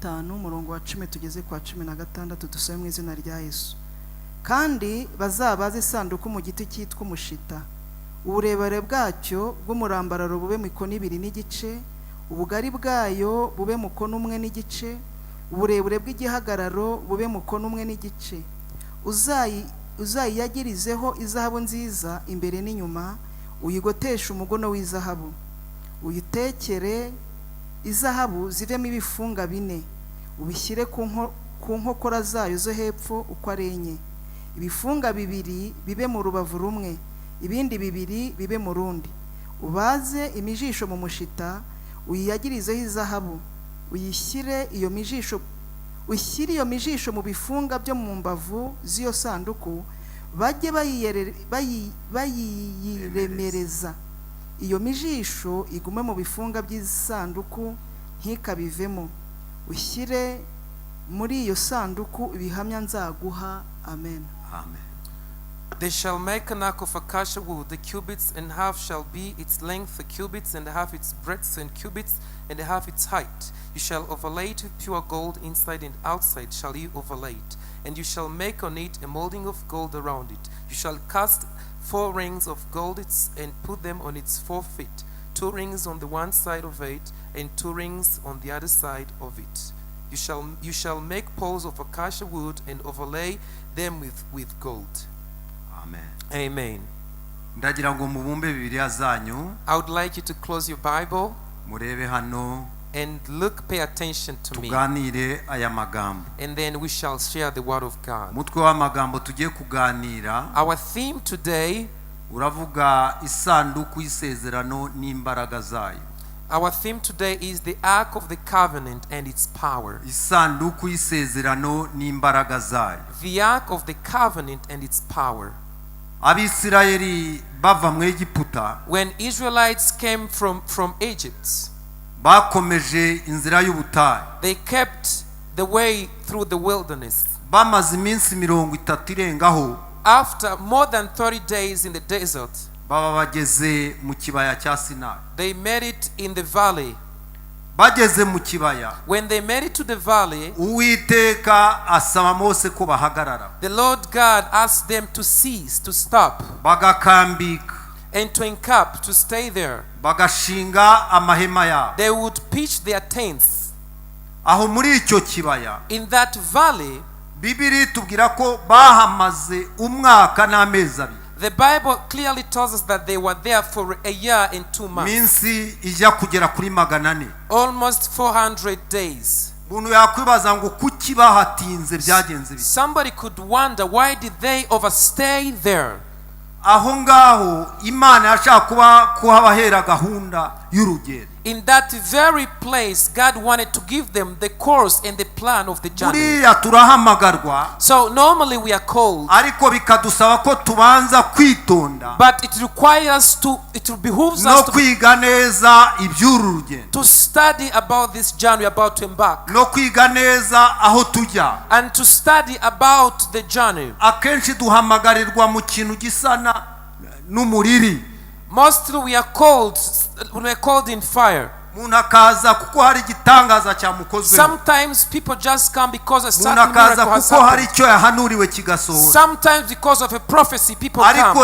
5 umurongo wa 10 tugeze kwa 16 dusome mu izina rya Yesu. Kandi bazabaza isanduku mu giti cyitwa umushita, uburebare bwacyo bw'umurambararo bube mikono 2 n'igice, ubugari bwayo bube mukono 1 n'igice, uburebure bw'igihagararo bube mukono 1 n'igice. Uzayiyagirizeho izahabu nziza imbere n'inyuma, uyigotesha umugono w'izahabu. Uyitekere izahabu zivemo ibifunga 4, ubishyire ku nkokora zayo zo hepfo uko ari enye. Ibifunga 2 bibe mu rubavu rumwe, ibindi 2 bibe mu rundi. Ubaze imijisho mu mushita, uyiyagirizeho izahabu, ushyire iyo mijisho mu bifunga byo mu mbavu z'iyo sanduku, bajye bayiremereza. Iyo mijisho igume mu bifunga by'isanduku ntikabivemo. Ushyire muri iyo sanduku ibihamya nzaguha. Amen. Amen. They shall make an ark of acacia wood. The cubits and a half shall be its length, the cubits and a half its breadth, and cubits and a half its height. You shall overlay it with pure gold, inside and outside shall you overlay it. And you shall make on it a molding of gold around it. You shall cast 4 rings of gold and put them on its 4 feet, 2 rings on the one side of it, and 2 rings on the other side of it. You shall make poles of acacia wood and overlay them with gold. Amen. Amen. Ndagira ngo mubumbe Bibiliya zanyu. I would like you to close your Bible murebe hano and pay attention to me. Tuganire aya magambo. And then we shall share the word of God. Mutwe wa magambo tugiye kuganira. Our theme today uravuga isanduku y'isezerano n'imbaraga zayo. Our theme today is the Ark of the Covenant and its power. Isanduku y'isezerano n'imbaraga zayo. The Ark of the Covenant and its power. Abisirayeli bava mu Egiputa, when Israelites came from Egypt, bakomeje inzira y'ubutayu. They kept the way through the wilderness. Bamaze iminsi 30 irengaho. After more than 30 days in the desert, baba bageze mu kibaya cya Sinai. They made it in the valley. Bageze mu kibaya, when they made it to the valley, Uwiteka asaba Mose ko bahagarara. The Lord God asked them to cease, to stop, bagakambika, and to encamp, to stay there. Bagashinga amahema yabo. They would pitch their tents. Aho muri icyo kibaya, in that valley, Bibiri tubwira ko bahamaze umwaka n'amezi abiri. The Bible clearly tells us that they were there for a year and 2 months. Minsi ijya kugera kuri 400. Almost 400 days. Buntu yakwibaza ngo kuki bahatinze byagenze bite? Somebody could wonder, why did they overstay there? Aho ngaho Imana yashaka kuhabahera gahunda y'urugendo. In that very place, God wanted to give them the course and the plan of the journey. Buriya turahamagarwa. So normally we are called, ariko bikadusaba ko tubanza kwitonda. But it requires it behooves us no kwiga neza iby'uru rugendo. To study about this journey we are about to embark. No kwiga neza aho tujya. And to study about the journey. Akenshi duhamagarirwa mu kintu gisana n'umuriri. Mostly we are called in fire. Sometimes people just come because a certain miracle has happened. Sometimes because of a prophecy people come.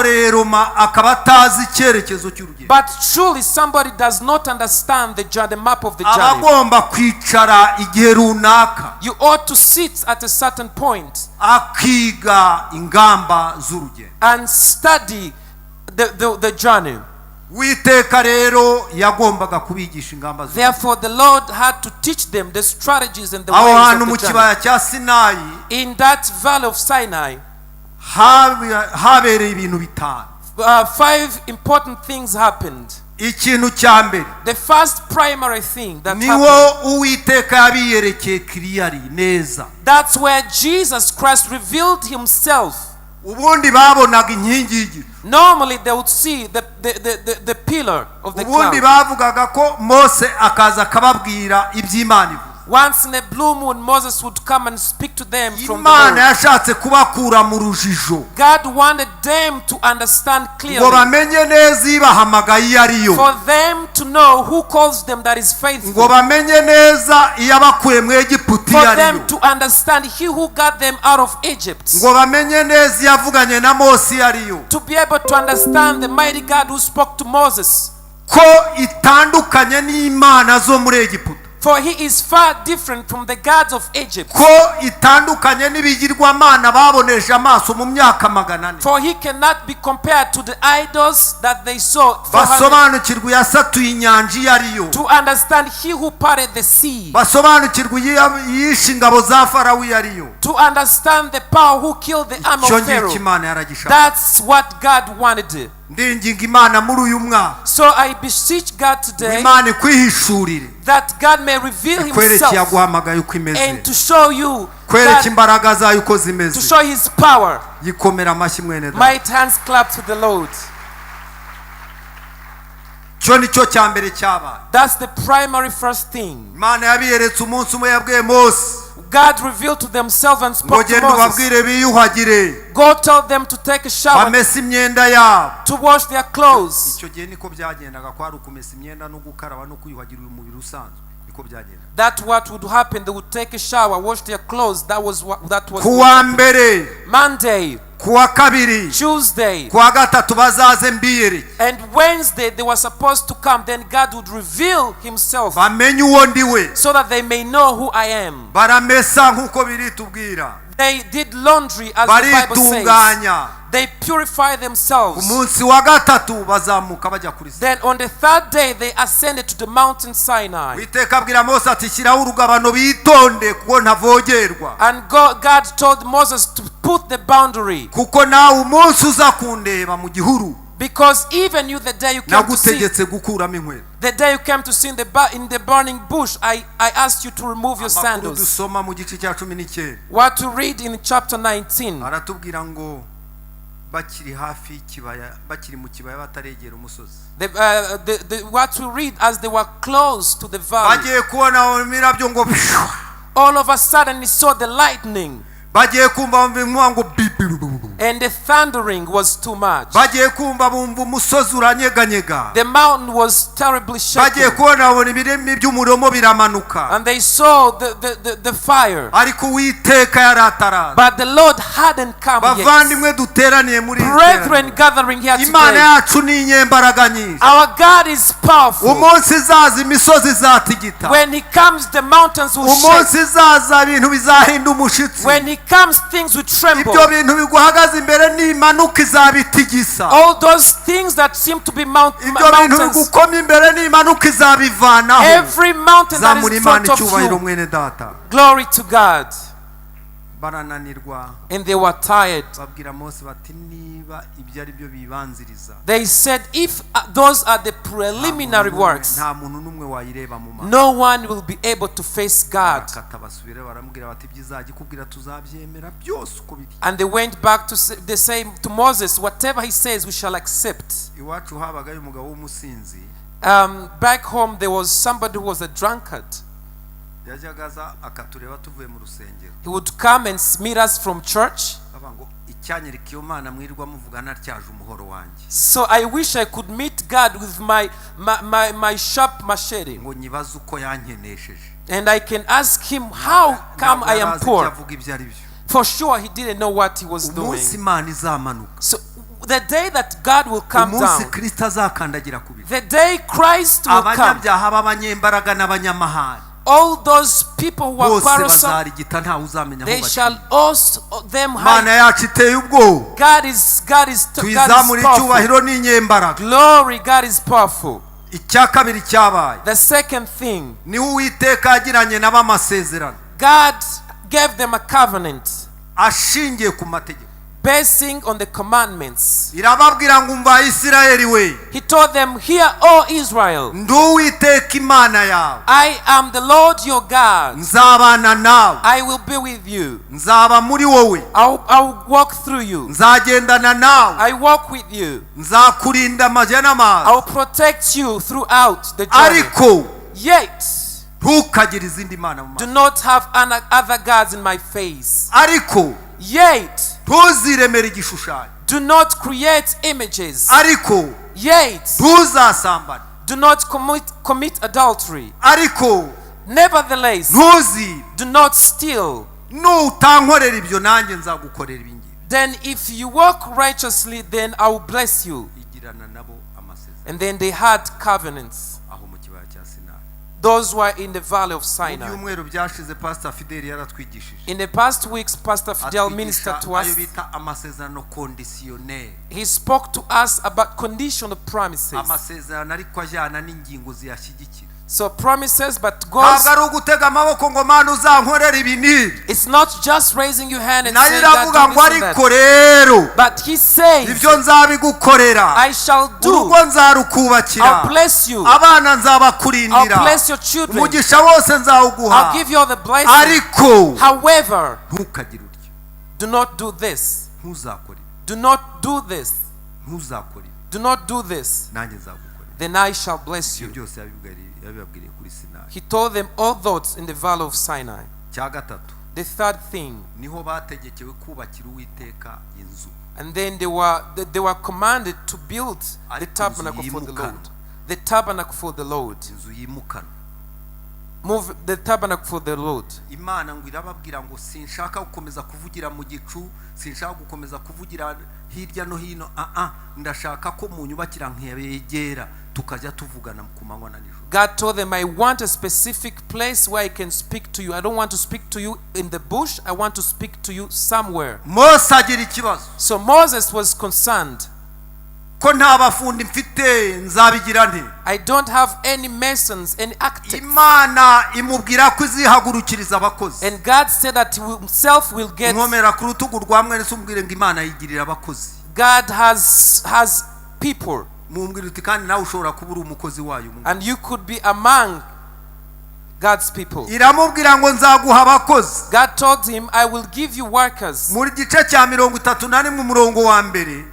But truly somebody does not understand the map of the journey. You ought to sit at a certain point and study the journey. Therefore the Lord had to teach them the strategies and the ways of the journey. In that valley of Sinai, 5 important things happened. The first primary thing that happened, that's where Jesus Christ revealed himself. Normally they would see the pillar of the cloud. Once in a blue moon, Moses would come and speak to them from the Imana Lord. yashatse kubakura mu rujijo God wanted them to understand ngo clearly, bamenye neza ibahamagaye iyo ariyo, for them to know who calls them that is ngo faithful, bamenye neza iyo abakuye mu Egiputa iyo for ariyo, them to understand he who got them out of Egypt, ngo bamenye neza iyo avuganye na Mose iyo ariyo, to be able to understand the mighty God who spoke to Moses, ko itandukanye n'Imana zo muri Egiputa, for he is far different from the gods of Egypt, ko itandukanye n'ibigirwamana babonesha amaso mu myaka 400, for he cannot be compared to the idols that they saw, basobanukirwa yasatuye inyanja iyo ariyo, to understand he who parted the sea, basobanukirwa yishe ingabo za Farawo iyo ariyo. to understand the power who killed the arm Icyo of ngicyo Pharaoh. Imana yaragishaka. That's what God wanted. Ndinginga Imana muri uyu mwaka So I beseech God today Imana ikwihishurire, that God may reveal kwereke himself yaguhamagaye uko imeze, and to show you, kwereke God, imbaraga zayo uko to zimeze. show his power. Yikomera amashyi mwene data. Might hands clap to the Lord. Cyo nicyo cya mbere cyabaye. That's the primary first thing. Imana yabiyeretse umunsi umwe yabwiye Mose God revealed to themselves and ngo spoke to genda Moses. ubabwire biyuhagire Go tell them to take a shower, bamese imyenda yabo. to wash their clothes. Icyo gihe niko byagendaga, kwari ukumesa imyenda no gukaraba no kwiyuhagira umubiri usanzwe, niko byagenda. That what would happen, they would take a shower, wash their clothes. That was Kuwa mbere, Monday, kuwa kabiri, Tuesday, kuwa gatatu bazaze mbiyere, and Wednesday they were supposed to come. Then God would reveal himself bamenye uwo ndiwe. so that they may know who I am. Baramesa nkuko biritubwira, They did laundry as the Bible says. baritunganya. They purify Ku themselves. munsi wa gatatu bazamuka bajya kuri Sinai. Then on the third day they ascended to the mountain Sinai. Uwiteka abwira Mose ati shyiraho urugabano bitonde kuko ntavogerwa, And God told Moses to put the boundary, kuko nawe umunsi uza kundeba mu gihuru because even you, the day you came to see, nagutegetse gukuramo inkweto. the day you came to see in the burning bush, I asked you to remove your Amakuru sandals. dusoma mu gice cya 19 What to read in chapter 19? aratubwira ngo bakiri hafi y'ikibaya, bakiri mu kibaya bataregera umusozi, What to read as they were close to the valley. bagiye kubona imirabyo ngo pshwa, All of a sudden he saw the lightning, bagiye kumva inkuba ngo bibirubu, and the thundering was too much. bagiye kumva bumva umusozi uranyeganyega, The mountain was terribly bagiye shaken, kubona babona ibirimi by'umuriro biramanuka, and they saw the fire. ariko Uwiteka yari ataraza. But the Lord hadn't come yet. Bavandimwe duteraniye muri iri Brethren teraniro, gathering here Imana today, yacu ni inyembaraga nyinshi. our God is powerful. Umunsi izaza imisozi izatigita, When he comes, the mountains will shake. umunsi izaza ibintu bizahinda umushitsi, When he comes, things will tremble. ibyo bintu biguhagaze imbere n'impanuka izabitigisa, All those things that seem to be ibyo bintu mountains, bigukomye imbere n'impanuka izabivanaho. every mountain that is Zamura in Imana front of icyubahiro you, mwene data. glory to God. Barananirwa, And they were tired. babwira Mose bati niba ibyo ari byo bibanziriza, They said, if those are the preliminary works, nta muntu n'umwe wayireba mu maso. no one will be able to face God. Barakata basubire baramubwira bati ibyo ikubwira tuzabyemera byose uko biri. And they went back to say, they say to Moses, whatever he says, we shall accept. Iwacu habagayo umugabo w'umusinzi, Back home, there was somebody who was a drunkard. yajyaga aza akatureba tuvuye mu rusengero, He would come and meet us from church. baba ngo icyanyereka iyo Mana mwirirwa muvugana atyaje umuhoro wanjye, So I wish I could meet God with my sharp machete. ngo nyibaze uko yankenesheje. And I can ask him, how come I am poor? avuga ibyo ari byo. For sure, he didn't know what he was doing. Umunsi Imana izamanuka, So the day that God will come umunsi down, Kristo azakandagira ku bicu, the day Christ will come, abanyabyaha b'abanyembaraga n'abanyamahane all those people who are bose quarrelsome, bazarigita ntawe uzamenya aho they bari. shall also them Imana hide. yacu iteye ubwoba, God is tuyizamura powerful. icyubahiro n'inyembaraga. Glory, God is powerful. Icya kabiri cyabaye, The second thing, niwe Uwiteka yagiranye nabo amasezerano God gave them a covenant ashingiye ku mategeko. basing on the commandments. Irababwira ngo umva Isirayeli we, He told them, hear, O Israel, ndi Uwiteka Imana yawe, I am the Lord your God. nzabana nawe, I will be with you. nzaba muri wowe, I'll walk through you. nzagendana nawe, I walk with you. nzakurinda amajya n'amazi. I'll protect you throughout the journey. Ariko Yet, ntukagire izindi mana mu Do maso not have other gods in my face. ariko Yet, ntuziremere igishushanyo do not create images. ariko Yet, ntuzasambane do not commit adultery. ariko Nevertheless, ntuzibe do not steal. nutankorera ibyo nanjye nzagukorera ibi ngibi Then if you walk righteously, then I will bless you. igirana nabo amasezerano And then they had covenants. aho mu kibaya cya Sinayi Those were in the valley of mu Sinai. byumweru byashize Pastor Fidel yaratwigishije In the past weeks, Pastor Fidel ministered to ayo us. bita amasezerano conditionnel He spoke to us about conditional promises. amasezerano ariko ajyana n'ingingo ziyashyigikira So promises, but goes. ntabwo ari ugutega amaboko ngo mana uzankorera ibi n'ibi It's not just raising your hand and nayo saying iravuga that, ngo do this and ariko that. rero But he says, ibyo nzabigukorera I shall do. urugo nzarukubakira I'll bless you. abana I'll nzabakurindira bless your children. umugisha wose nzawuguha I'll give you all the blessings. ariko However, ntukagire utyo do not do this. ntuzakore Do not do this. ntuzakore Do not do this. nanjye nzagukorera Then I shall bless ibyo you. byose yabibabwiriye kuri Sinayi He told them all thoughts in the valley of Sinai. cya gatatu The third thing, niho bategekewe kubakira Uwiteka inzu and then they were commanded to build the tabernacle for the Lord. The tabernacle for the Lord. inzu yimukana Move the tabernacle for the Lord. Imana ngo irababwira ngo sinshaka gukomeza kuvugira mu gicu sinshaka gukomeza kuvugira hirya no hino ndashaka ko munyubakira nk'abegera tukajya tuvugana ku manywa na nijoro. God told them, I want a specific place where I can speak to you. I don't want to speak to you in the bush. I want to speak to you somewhere. Mose agira ikibazo So Moses was concerned. ko nta bafundi mfite nzabigira nte. I don't have any masons, any architects. Imana imubwira ko izihagurukiriza abakozi. And God said that he himself will get. Nkomera ku rutugu rwa mwene se umbwire ngo Imana yigirira abakozi. God has people. Mumbwire uti kandi nawe ushobora kuba uri umukozi wayo. And you could be among God's people. Iramubwira ngo nzaguha abakozi. God told him, I will give you workers. Muri gice cya 31 mu murongo wa mbere.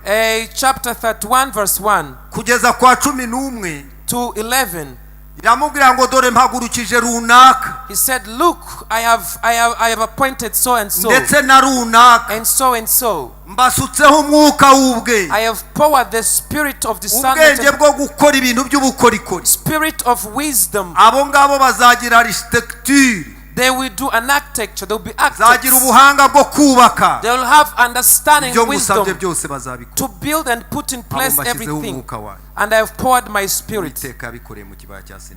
Chapter 31 verse 1 kugeza kwa 11 to 11. iramubwira ngo dore mpagurukije runaka. He said, look, I have appointed so and so. Ndetse na runaka. And so and so. Mbasutseho umwuka w'ubwe. I have poured the spirit of discernment. Ubwenge bwo gukora ibintu by'ubukorikori. Spirit of wisdom. Abo ngabo bazagira architecture. They will do an architecture. They will be architects. Zagira ubuhanga bwo kubaka. They will have understanding, wisdom byose bazabikora. to build and put in place everything. And I have poured my spirit.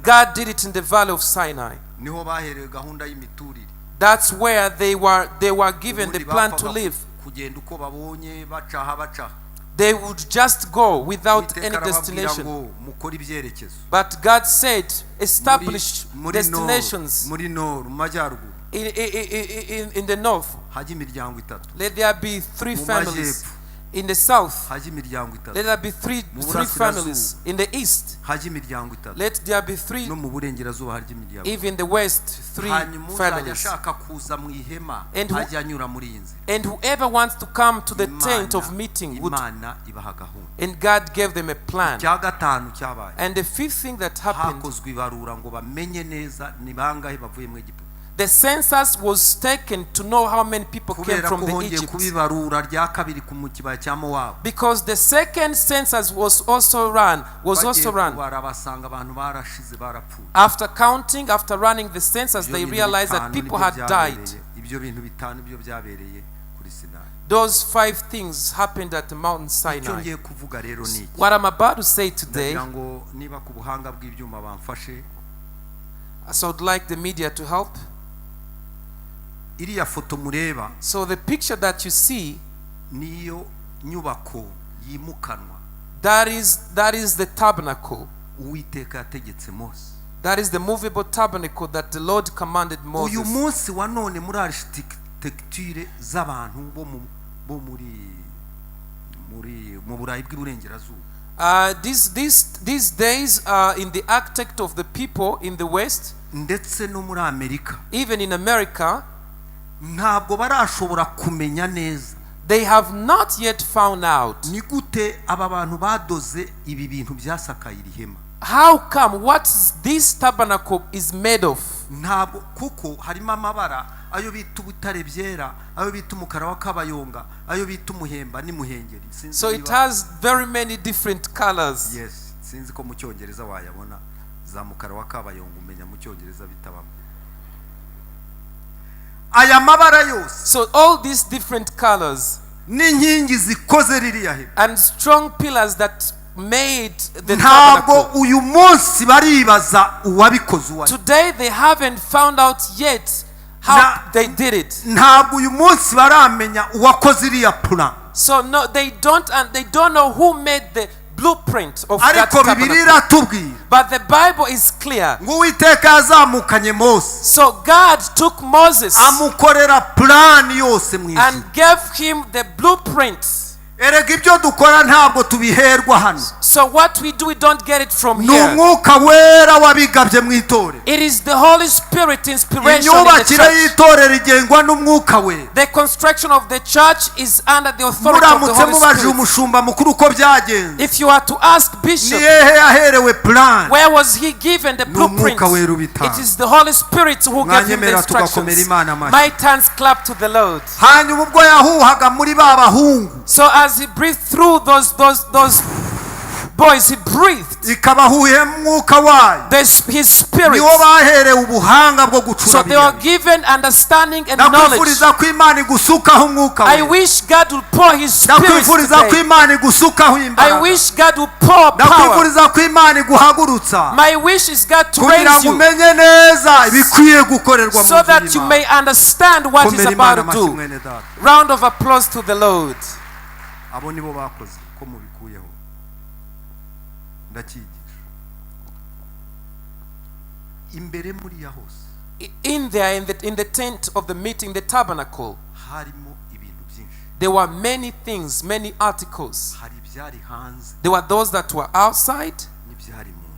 God did it in the valley of Sinai. Niho baherewe gahunda y'imiturire. That's where they were given the plan to live. Kugenda uko babonye bacaha. They would just go without any destination. But God said, establish destinations in the north. Let there be 3 families. In the south, let there be three families. In the east, let there be 3. Even in the west, 3 families. And whoever wants to come to the tent of meeting would. And God gave them a plan. And the 5th thing that happened, the census was taken to know how many people came from the Egypt. Because the second census was also run. After counting, after running the census, they realized that people had died. Those 5 things happened at the Mountain Sinai. What I'm about to say today, so I'd like the media to help. So the picture that you see, that is the tabernacle. That is the movable tabernacle that the Lord commanded Moses. These days in the architect of the people in the West, even in America, they have not yet found out how come what this tabernacle is made of? ntabwo kuko harimo amabara ayo bita ubutare byera, ayo bita umukara wa kabayonga, ayo bita umuhemba n'imuhengeri. So it has very many different colors. Yes, sinzi ko mu cyongereza wayabona za mukara wa kabayonga, umenya mu cyongereza bitabamo aya mabara yose. So all these different colors n'inkingi zikoze ririya he, and strong pillars that made the ntabwo tabernacle. uyu munsi baribaza uwabikoze uwa. Today they haven't found out yet how they did it. Ntabwo uyu munsi baramenya uwakoze iriya plan. So no, they don't know who made the blueprint of that ariko Bibiliya tabernacle. iratubwira But the Bible is clear. ngo Uwiteka yazamukanye Mose So God took Moses amukorera plan yose mu ijuru. and gave him the blueprint. erega ibyo dukora ntabwo tubiherwa hano. So what we do, we don't get it from ni here. umwuka wera wabigabye mu itorero. It is the Holy Spirit inspiration in the imyubakire church. y'itorero igengwa n'umwuka wera. The construction of the church is under the authority of the muramutse Holy mubajije Spirit. umushumba mukuru uko byagenze, If you are to ask ni Bishop, hehe yaherewe plan? where was he given the blueprint? Umwuka wera ubitanga. It is the Holy Spirit who gave him the Mwanyemera tugakomera instructions. Imana amashyi. Might hands clap to the Lord. hanyuma ubwo yahuhaga muri ba bahungu, So as he breathed through those boys, he breathed ikabahuye mwuka wayo. his spirit. niwo baherewe ubuhanga bwo gucura So they were biriya. given understanding and knowledge. ndakwifuriza ko Imana igusukaho umwuka I wera. wish God would pour his spirit ndakwifuriza ko today. Imana igusukaho I imbaraga. wish God would pour power. ndakwifuriza ko Imana iguhagurutsa My wish is God to kugira raise ngo you umenye neza ibikwiye gukorerwa mu so that you nzu may understand what he's y'Imana. about Komera to amashyi do. mwene data. Round of applause to the Lord. abo nibo bakoze ko mubikuyeho. ndakigisha imbere muri ya hose In there, in the tent of the meeting, the tabernacle, harimo ibintu byinshi. there were many things, many articles. hari ibyari hanze There were those that were outside, n'ibyari mu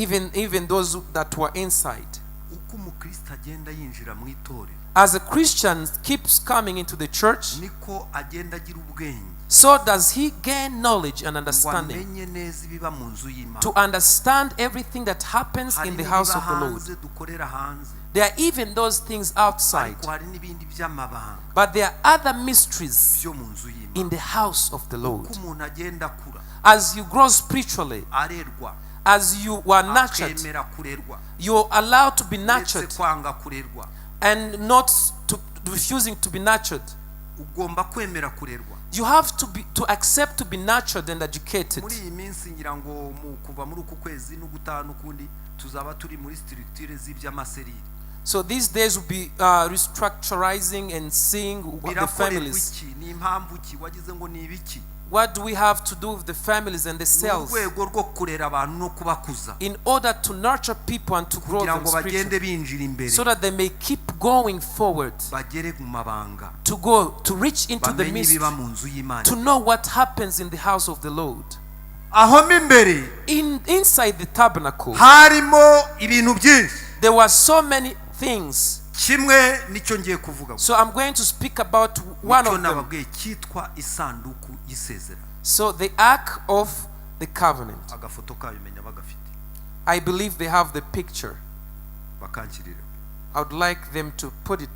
nzu. even those that were inside. uko umukristo agenda yinjira mu itorero, As a Christian keeps coming into the church, niko agenda agira ubwenge so does he gain knowledge and ngo understanding amenye neza ibiba mu nzu y'Imana. to understand everything that happens hari in the house n'ibiba of the Lord. hanze dukorera hanze, There are even those things outside, ariko hari n'ibindi by'amabanga but there are other mysteries byo mu nzu y'Imana. in the house of the Lord. uko umuntu agenda akura, As you grow spiritually, arerwa, as you were nurtured, akemera kurerwa, you're allowed to be ndetse nurtured kwanga kurerwa. and not to refusing to be nurtured. ugomba kwemera kurerwa. You have to accept to be nurtured and educated. muri iyi minsi ngira ngo mu kuva muri uku kwezi no gutaha n'ukundi tuzaba turi muri structure z'iby'amaserire. So these days will be restructurizing and seeing what the families. iki ni impamvu ki wagize ngo ni ibiki? What do we have to do with the families and the Ni cells urwego rwo kurera abantu no kubakuza in order to nurture people and to grow kugira them ngo bagende spiritually, binjira imbere, so that they may keep going forward, bagere mu mabanga, to reach into the bamenye mystery, ibiba mu nzu y'Imana. to know what happens in the house of the Lord. aho mo imbere Inside the tabernacle, harimo ibintu byinshi. there were so many things. kimwe nicyo ngiye kuvuga, So I'm going to speak about one nicyo of them. nababwiye cyitwa isanduku y'isezerano. So the Ark of the Covenant. agafoto kayo menya bagafite I believe they have the picture. bakankirira. I would like them to put it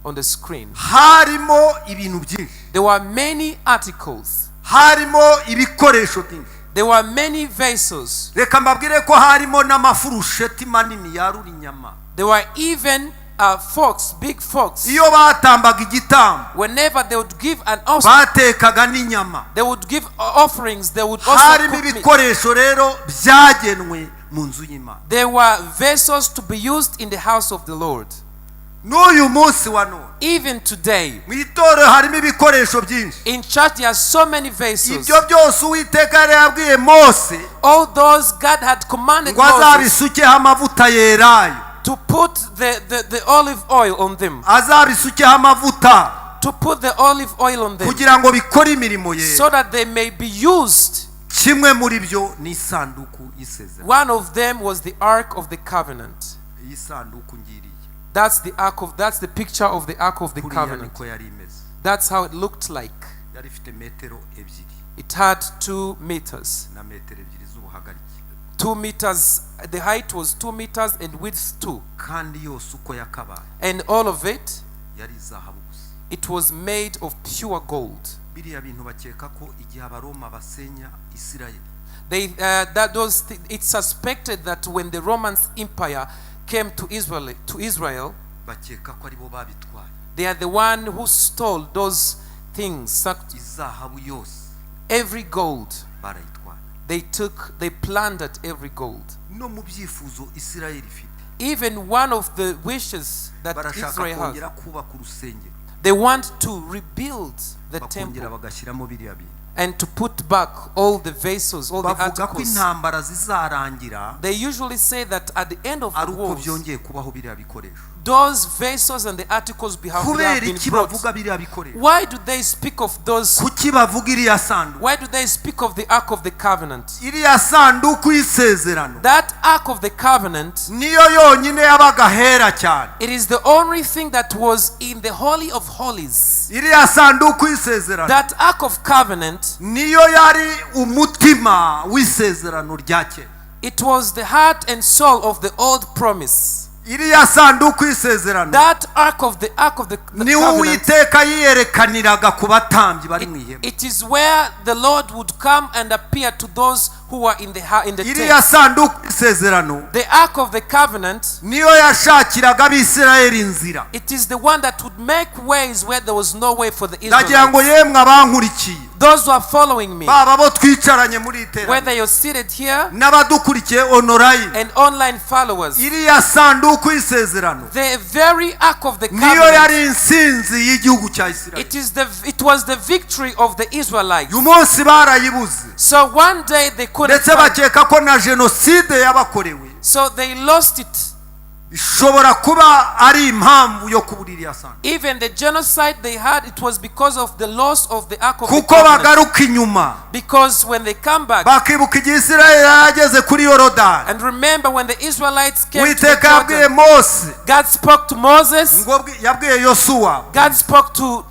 on the screen. harimo ibintu byinshi, There were many articles. harimo ibikoresho byinshi. There were many vessels. reka mbabwire ko harimo n'amafurusheti manini yarura inyama. There were even forks, big forks. iyo batambaga igitambo Whenever they would give an offering, batekaga n'inyama. they would give offerings. They would also harimo cook meat. ibikoresho rero byagenwe mu nzu y'Imana. There were vessels to be used in the house of the Lord. n'uyu munsi wa none Even today, mu itorero harimo ibikoresho byinshi. in church there are so many vessels. ibyo byose Uwiteka yari yabwiye Mose All those God had commanded ngo Moses azabisukeho amavuta yerayo, to put the olive oil on them. azabisukeho amavuta To put the olive oil on them, kugira ngo bikore imirimo ye. so that they may be used. kimwe muri byo ni isanduku y'isezerano. One of them was the Ark of the Covenant. iyi sanduku ngiriye That's the picture of the Ark of the kuriya Covenant. niko yari imeze. That's how it looked like. yari ifite metero ebyiri It had 2 meters na metero ebyiri z'ubuhagarike. 2 meters, the height was 2 meters and width 2. kandi yose uko yakabaye And all of it, yari izahabu gusa. it was made of pure gold. biriya bintu bakeka ko igihe abaroma basenya Isirayeli It's suspected that when the Roman Empire came to Israel, bakeka ko aribo babitwaye. they are the one who stole those things. Izahabu yose Every gold barayitwaye. they plundered every gold. no mu byifuzo Isirayeli ifite Even one of the wishes that barashaka Israel has, kongera kubaka urusengero they want to rebuild the bakongera temple bagashyiramo biriya bintu. and to put back all the vessels, all the bavuga ko articles. intambara zizarangira They usually say that at the end of ari the uko wars, byongeye kubaho biriya bikoresho. those vessels and the articles have kubera been iki brought. bavuga biriya bikoresho? Why do they speak of those? kuki bavuga iriya sanduku? Why do they speak of the Ark of the Covenant? iriya sanduku y'isezerano That Ark of the Covenant, niyo yonyine yabaga hera cyane. it is the only thing that was in the Holy of Holies. iriya sanduku y'isezerano That Ark of Covenant, niyo yari umutima w'isezerano rya kera. it was the heart and soul of the old promise. iriya sanduku y'isezerano That Ark of the niwo Covenant, Uwiteka yiyerekaniraga ku batambyi bari mu ihema. it is where the Lord would come and appear to those who are in the iriya tent. sanduku y'isezerano The Ark of the Covenant, niyo yashakiraga abisirayeli inzira. it is the one that would make ways where there was no way for the ndagira ngo Israelites. yemwe abankurikiye Those who are following me, baba bo twicaranye muri iterambere whether you're seated here n'abadukurikiye onorayini, and online followers, iriya sanduku y'isezerano the very Ark of the niyo Covenant, yari insinzi y'igihugu cya Isirayeli. it was the victory of the Israelites. uyu munsi barayibuze So one day they couldn't ndetse find, bakeka ko na jenoside yabakorewe so they lost it. ishobora kuba ari impamvu yo kubura iriya sanduku, Even the genocide they had, it was because of the loss of the Ark of the kuko Covenant. bagaruka inyuma Because when they come back, bakibuka igihe Isirayeli yarageze kuri yorodani, and remember when the Israelites came to the Uwiteka yabwiye Jordan, mose, God spoke to Moses, yabwiye yosuwa God spoke to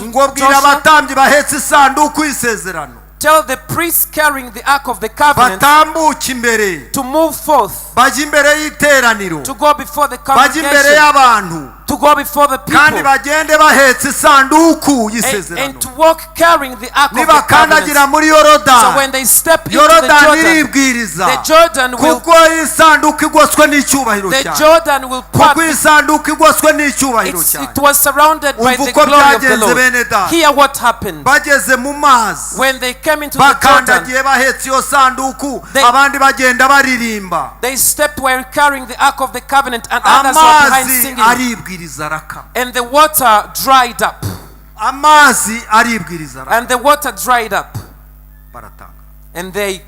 ngo bwira Joshua, abatambyi bahetse isanduku y'isezerano tell the priests carrying the Ark of the Covenant batambuke imbere, to move forth, bajya imbere y'iteraniro, to go before the bajya imbere congregation, y'abantu, to go before the kandi people, bagende bahetse isanduku and y'isezerano. to walk carrying the Ark of the nibakandagira Covenant. muri So yorodani, when they step into the yorodani Jordan, iribwiriza the Jordan will, kuko isanduku igoswe n'icyubahiro the cyane, Jordan will part. kuko isanduku igoswe n'icyubahiro It cyane. was surrounded by Umva the uko glory of the byagenze Lord. bene data. Hear what happened. bageze mu mazi When they came into the Jordan, bakandagiye bahetse iyo sanduku, They- abandi bagenda baririmba, they stepped while carrying the Ark of the Covenant, and others were behind amazi singing. aribwiriza arakama, And the water dried up. amazi aribwiriza arakama, And the water dried up. baratanga. And they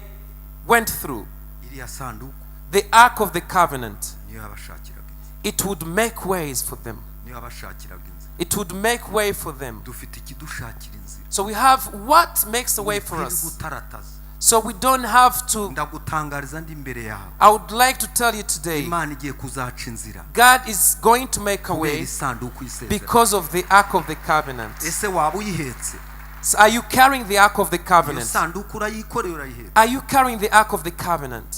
went through. iriya sanduku The Ark of the Covenant, niyo yabashakiraga inzira, it would make ways for them. niyo yabashakiraga inzira. It would make way for them. dufite ikidushakira inzira, So we have what makes a way for ntituri us. gutarataza. So we don't have to. ndagutangariza ndi imbere yawe, I would like to tell you today, imana igiye kuzaca inzira God is going to make a kubera way isanduku y'isezerano. because of the Ark of the Covenant. ese waba uyihetse? So are you carrying the Ark of the iyo Covenant? sanduku urayikoreye, urayihetse? Are you carrying the Ark of the Covenant?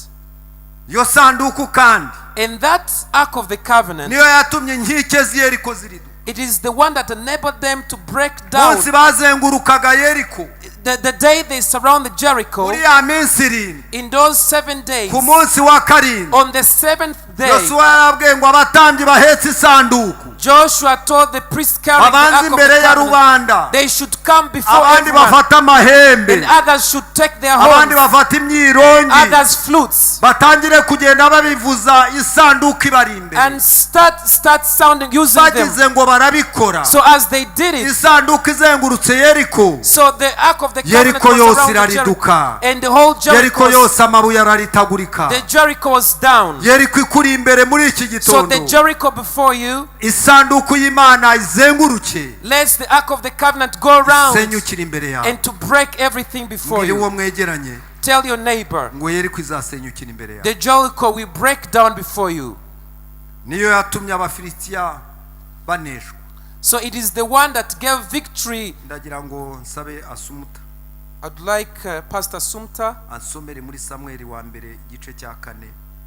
iyo sanduku kandi And that Ark of the Covenant, niyo yatumye inkike z'Yeriko ziriduka. it is the one that enabled them to break down. munsi bazengurukaga Yeriko, The day they surrounded Jericho, muri ya minsi irindwi, in those 7 days, ku munsi wa karindwi on the 7th day, yosuwa yarabwiye ngo abatambyi bahetse isanduku Joshua told the priests carrying the babanze Ark of imbere the ya Covenant, rubanda, they should come before abandi everyone, bafata amahembe, and others should take their abandi horns, bafata imyirongi, others flutes, batangire kugenda babivuza isanduku ibari imbere. and start sounding, using them. bagize ngo barabikora, So as they did it, isanduku izengurutse Yeriko, so the Ark of the Covenant Yeriko was yose around Jericho, irariduka, and the whole Yeriko Jericho, yose amabuye araritagurika, the Jericho was down. Yeriko ikuri imbere muri iki So gitondo, the Jericho before you, isanduku y'Imana izenguruke, lets the Ark of the Covenant go around senyukira imbere yawe. and to break everything before mbwira uwo you. mwegeranye Tell your neighbor, ngo Yeriko izasenyukira imbere yawe. the Jericho will break down before you. niyo yatumye abafilisitiya baneshwa. So it is the one that gave victory. ndagira ngo nsabe Asumuta I'd like Pastor Sumta ansomere muri Samweli wa mbere igice cya 4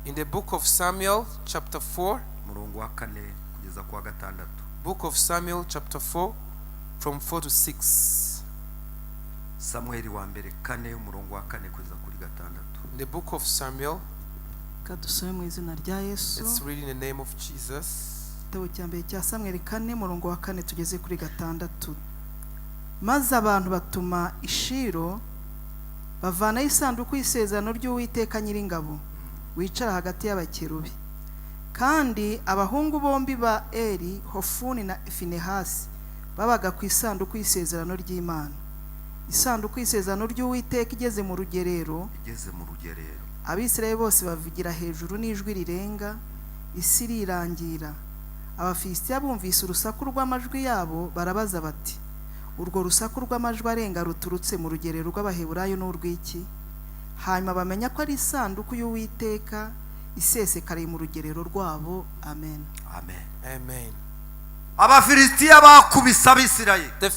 in the book of Samuel chapter 4, umurongo wa 4 kugeza ku wa 6. book of Samuel chapter 4 from 4 to 6. Samweli wa mbere 4 umurongo wa 4 kugeza kuri 6. In the book of Samuel, kadusome mu izina rya Yesu. let's read in the name of Jesus. Igitabo cya mbere cya Samweli 4 umurongo wa 4 tugeze kuri 6. Maze abantu batuma ishiro bavana isanduku y'isezerano ry'Uwiteka Nyiringabo wicara hagati y'abakerubi, kandi abahungu bombi ba Eli, Hofuni na Finehasi, babaga ku isanduku y'isezerano ry'Imana. Isanduku y'isezerano ry'Uwiteka igeze mu rugerero, Abisirayeli bose bavugira hejuru n'ijwi rirenga, isi irirangira. Abafilisitiya bumvise urusaku rw'amajwi yabo, barabaza bati, urwo rusaku rw'amajwi arenga ruturutse mu rugerero rw'Abaheburayo n'urw'iki? Hanyuma bamenya ko ari isanduku y'Uwiteka isesekariye mu rugerero rwabo. Amen. Amen. Amen. Abafilisitiya bakubisa Abisirayeli. The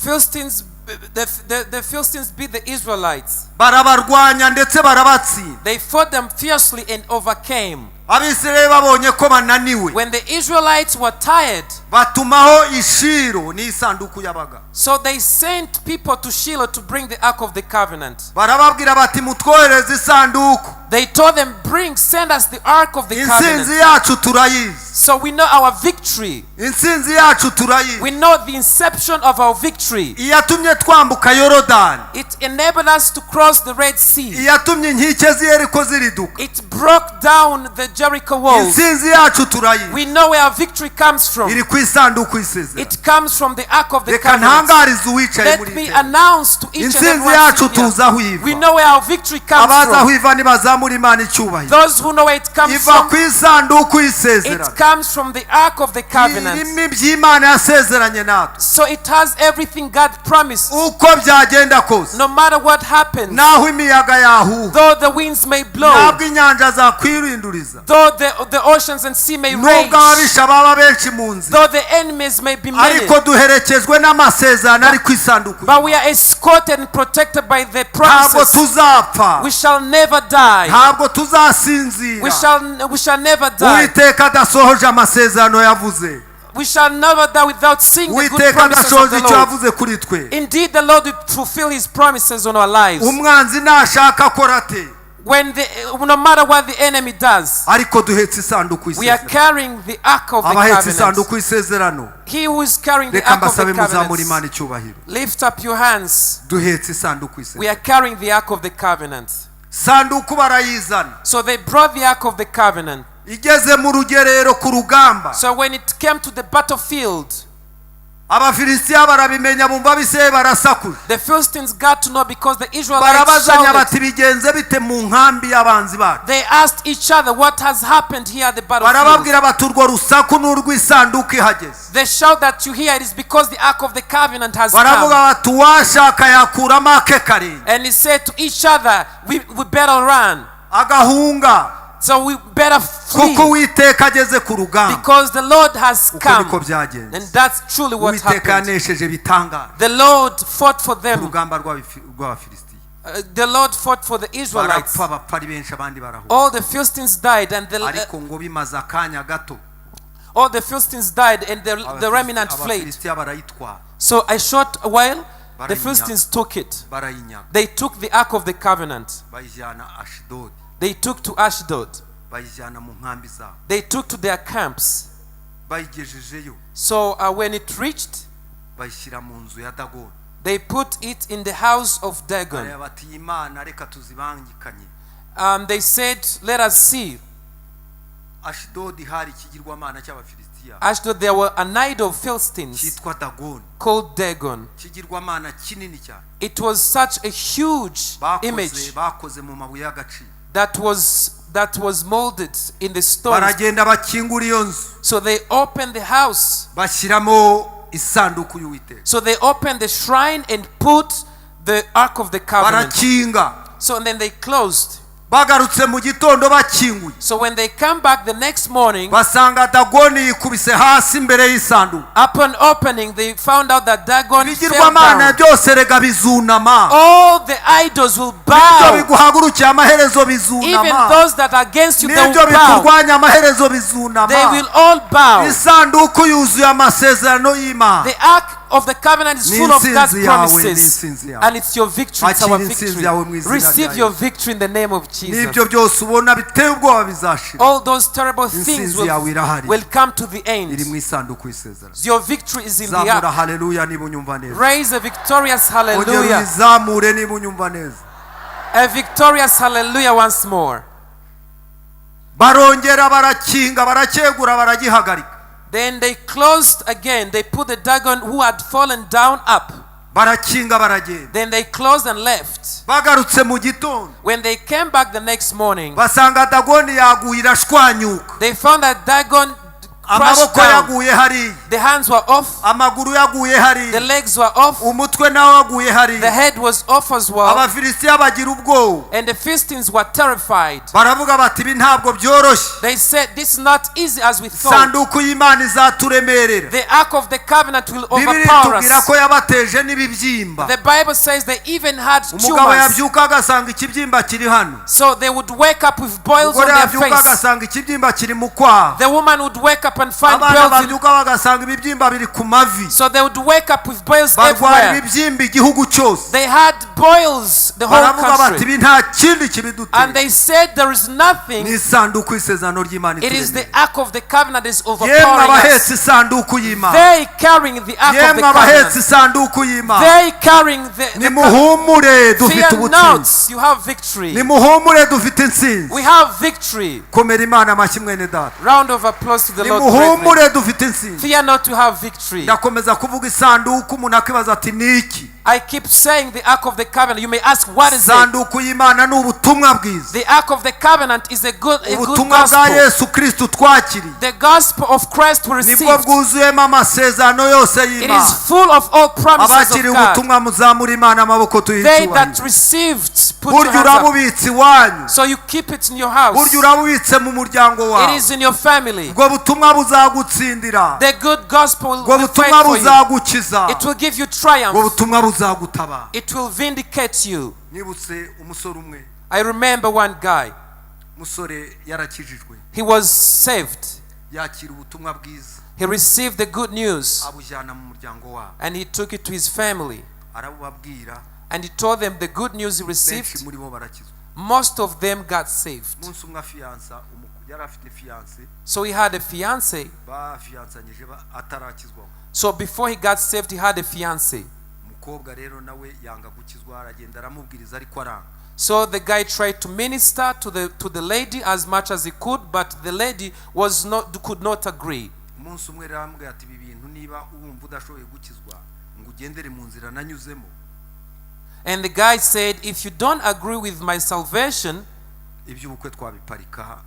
Philistines beat the Israelites. Barabarwanya ndetse barabatsinda. They fought them fiercely and overcame. Abisirayeli babonye ko bananiwe, When the Israelites were tired, batumaho ishiro n'isanduku yabaga. so they sent people to Shiloh to bring the Ark of the Covenant. Barababwira bati mutwohereze isanduku, They told them, send us the Ark of the insinzi Covenant. yacu turayizi, So we know our victory. insinzi yacu turayizi. We know the inception of our victory. Iyatumye twambuka Yorodani, It enabled us to cross the Red Sea. iyatumye inkike z'Yeriko ziriduka. It broke down the Jericho walls. Insinzi yacu turayizi, We know where our victory comes from. iri ku isanduku y'isezerano. It comes from the Ark of the Reka Covenant. ntangarize uwicaye Let muri me twe, announce to each and insinzi every yacu one tuzi aho iva. we know where our victory comes Abaza aho from. iva nibazamura Imana icyubahiro. Those who know where it comes Iva from, ku isanduku y'isezerano. it comes from the Ark of the Covenant. Irimo iby'Imana yasezeranye natwe. So it has everything God promised. Uko byagenda kose, No matter what happens, naho imiyaga yahuha, though the winds may blow, ntabwo inyanja zakwirinduriza, though the oceans and sea may rage, nubwo ababisha baba benshi mu nzira, though the enemies may be many, ariko duherekejwe n'amasezerano ari ku isanduku. but we are escorted and protected by the Ntabwo promises. tuzapfa, We shall never die. ntabwo tuzasinzira, We shall never die. Uwiteka adasohoje amasezerano yavuze, We shall never die without seeing the good Uwiteka promises of adasohoje the icyo Lord. yavuze kuri twe. Indeed, the Lord will fulfill His promises on our lives. Umwanzi nashaka akora ate, No matter what the enemy does, ariko duhetse isanduku we are y'isezerano. carrying the Ark of the Abahetse Covenant. isanduku y'isezerano, He who is carrying the reka Ark of the mbasabe muzamure Imana Covenant, icyubahiro. lift up your hands. Duhetse isanduku We y'isezerano. are carrying the Ark of the Covenant. Sanduku barayizana, So they brought the Ark of the Covenant. igeze mu rugerero ku rugamba, So when it came to the battlefield, Abafilisitiya barabimenya bumva Abisirayeli barasakuza, the Philistines got to know because the Israelites barabazanya shouted. bati bigenze bite mu nkambi y'abanzi bacu. They asked each other what has happened here at the battlefield. Barababwira bati urwo rusaku n'urw'isanduku ihageze. The shout that you hear, it is because the Ark of the Covenant has Baravuga come. bati uwashaka yakuramo ake karenge, And he said to each other, we better run. agahunga, So we better flee kuko Uwiteka ageze ku rugamba. because the Lord has Uko niko come. byagenze. And that's truly what Uwiteka happened. yanesheje bitangara The Lord fought for ku them. rugamba rw'Abafilisitiya. The Lord fought for the Israelites. Barapfa bapfa ari benshi abandi barahuka, All the Philistines died, and ariko ngo bimaze akanya gato all the Philistines died, and the remnant fled. Abafilisitiya barayitwara, So a short while, the Barayinyaga. Philistines took it. barayinyaga, They took the Ark of the Covenant. bayijyana Ashidodi, They took to Ashdod. bayijyana mu nkambi zabo, They took to their camps. bayigejejeyo, So when it reached, bayishyira mu nzu ya Dagoni. they put it in the house of Dagon. Bareba bati Imana reka tuzibangikanye. They said, let us see. Ashidodi hari ikigirwamana cy'Abafilisitiya Ashdod, there were an idol of Philistines cyitwa Dagoni, called Dagon. ikigirwamana kinini cyane, It was such a huge image bakoze mu mabuye y'agaciro. that was molded in the stones. Baragenda bakingura iyo nzu, So they opened the house. bashyiramo isanduku y'Uwiteka, So they opened the shrine and put the Ark of the Covenant. barakinga, So and then they closed. bagarutse mu gitondo bakinguye. So when they come back the next morning, basanga Dagoni yikubise hasi imbere y'isanduku. upon opening, they found out that Dagon fell Ibigirwamana down. byose rega bizunama. All the idols will Nibyo bow. biguhagurukiye amaherezo Even bizunama. those that are against you, they Nibyo will bow. bikurwanya amaherezo bizunama. They will all bow. Isanduku yuzuye amasezerano y'Imana. The ark of the covenant is full of God's promises, and it's your victory, it's our victory. Receive your victory in the name of Jesus. Nibyo byose ubona biteye ubwoba bizashira. All those terrible things will come to the Iri end. mu isanduku y'isezerano. Your victory is in the Zamura ark. haleluya niba unyumva neza. Raise a victorious Ongera hallelujah. uzamure niba unyumva neza. A victorious hallelujah once more. Barongera barakinga barakegura baragihagarika. Then they closed again. They put the Dagon who had fallen down up. Barakinga baragenda. Then they closed and left. Bagarutse mu gitondo. When they came back the next morning, Basanga Dagoni yaguye irashwanyuka. they found that Dagon crashed Amaboko down. yaguye hariya. The hands were off. Amaguru yaguye hariya. The legs were off. Umutwe nawo waguye The hariya. head was off as well. Abafilisitiya bagira ubwoba. And the Philistines were terrified. Baravuga bati ibi ntabwo byoroshye. They said, this is not easy as we thought. Sanduku y'Imana izaturemerera. The ark of the covenant will Bibiri overpower tubwira us. ko yabateje n'ibibyimba. The Bible says they even had Umugabo tumors. yabyuka agasanga ikibyimba kiri hano. So they would wake up with boils on Umugore their yabyuka face. agasanga ikibyimba kiri mu kwaha. The woman would wake up and find Abana boils. babyuka bagasanga ibibyimba biri ku mavi. So they would wake up with boils Barwara everywhere. ibibyimba igihugu cyose. They had boils the whole Baravuga bati country. ibi nta kindi And kibidutera. they said there is nothing. Ni isanduku y'isezerano ry'Imana It is the ituremera. ark of the covenant is Yemwe overpowering abahetse us. isanduku y'Imana. They carrying the ark of the Yemwe abahetse covenant. isanduku y'Imana. They carrying the Nimuhumure dufite fear ubutsinzi. not. You have victory. Nimuhumure dufite intsinzi. We have victory. Komera Imana amashyi mwene data. Round of applause to the Lord. brethren. Nimuhumure dufite intsinzi. Fear not, to have victory. Ndakomeza kuvuga isanduku umuntu akibaza ati ni iki? I keep saying the ark of the covenant. You may ask, what is it? Isanduku y'Imana ni ubutumwa bwiza. The ark of the covenant is a good Ubutumwa bwa gospel. Yesu Kristo twakiriye. The gospel of Christ we received. Nibwo bwuzuyemo amasezerano yose It y'Imana. is full of all promises Abakiri of God. ubutumwa muzamura Imana amaboko They tuyicyubahiro. that received, put your Burya hands up. urabubitse iwanyu. So you keep it in your house. Burya urabubitse mu muryango It wawe. is in your family. Ubwo butumwa buzagutsindira. The good gospel Ubwo will fight butumwa for you. buzagukiza. It will give you Ubwo triumph. butumwa buzagutabara. It will vindicate you. Nibutse umusore umwe. I remember one guy. Umusore yarakijijwe. He was saved. Yakira ubutumwa bwiza. He received the good news Abujyana mu muryango wabo. and he took it to his family. Arababwira. And he told them the good news he Benshi received. muri bo barakizwa. Most of them got saved. Umunsi umwe afiyansa yari afite fiyanse. So he had a fiance. Bafiyansanyije atarakizwaho. So before he got saved, he had a fiance. Umukobwa rero nawe yanga gukizwa aragenda aramubwiriza ariko aranga. So the guy tried to minister to the lady as much as he could, but the lady could not agree. Umunsi umwe rambwe ati ibi bintu niba wumva udashoboye gukizwa ngo ugendere mu nzira nanyuzemo. And the guy said, if you don't agree with my salvation, Iby'ubukwe twabiparika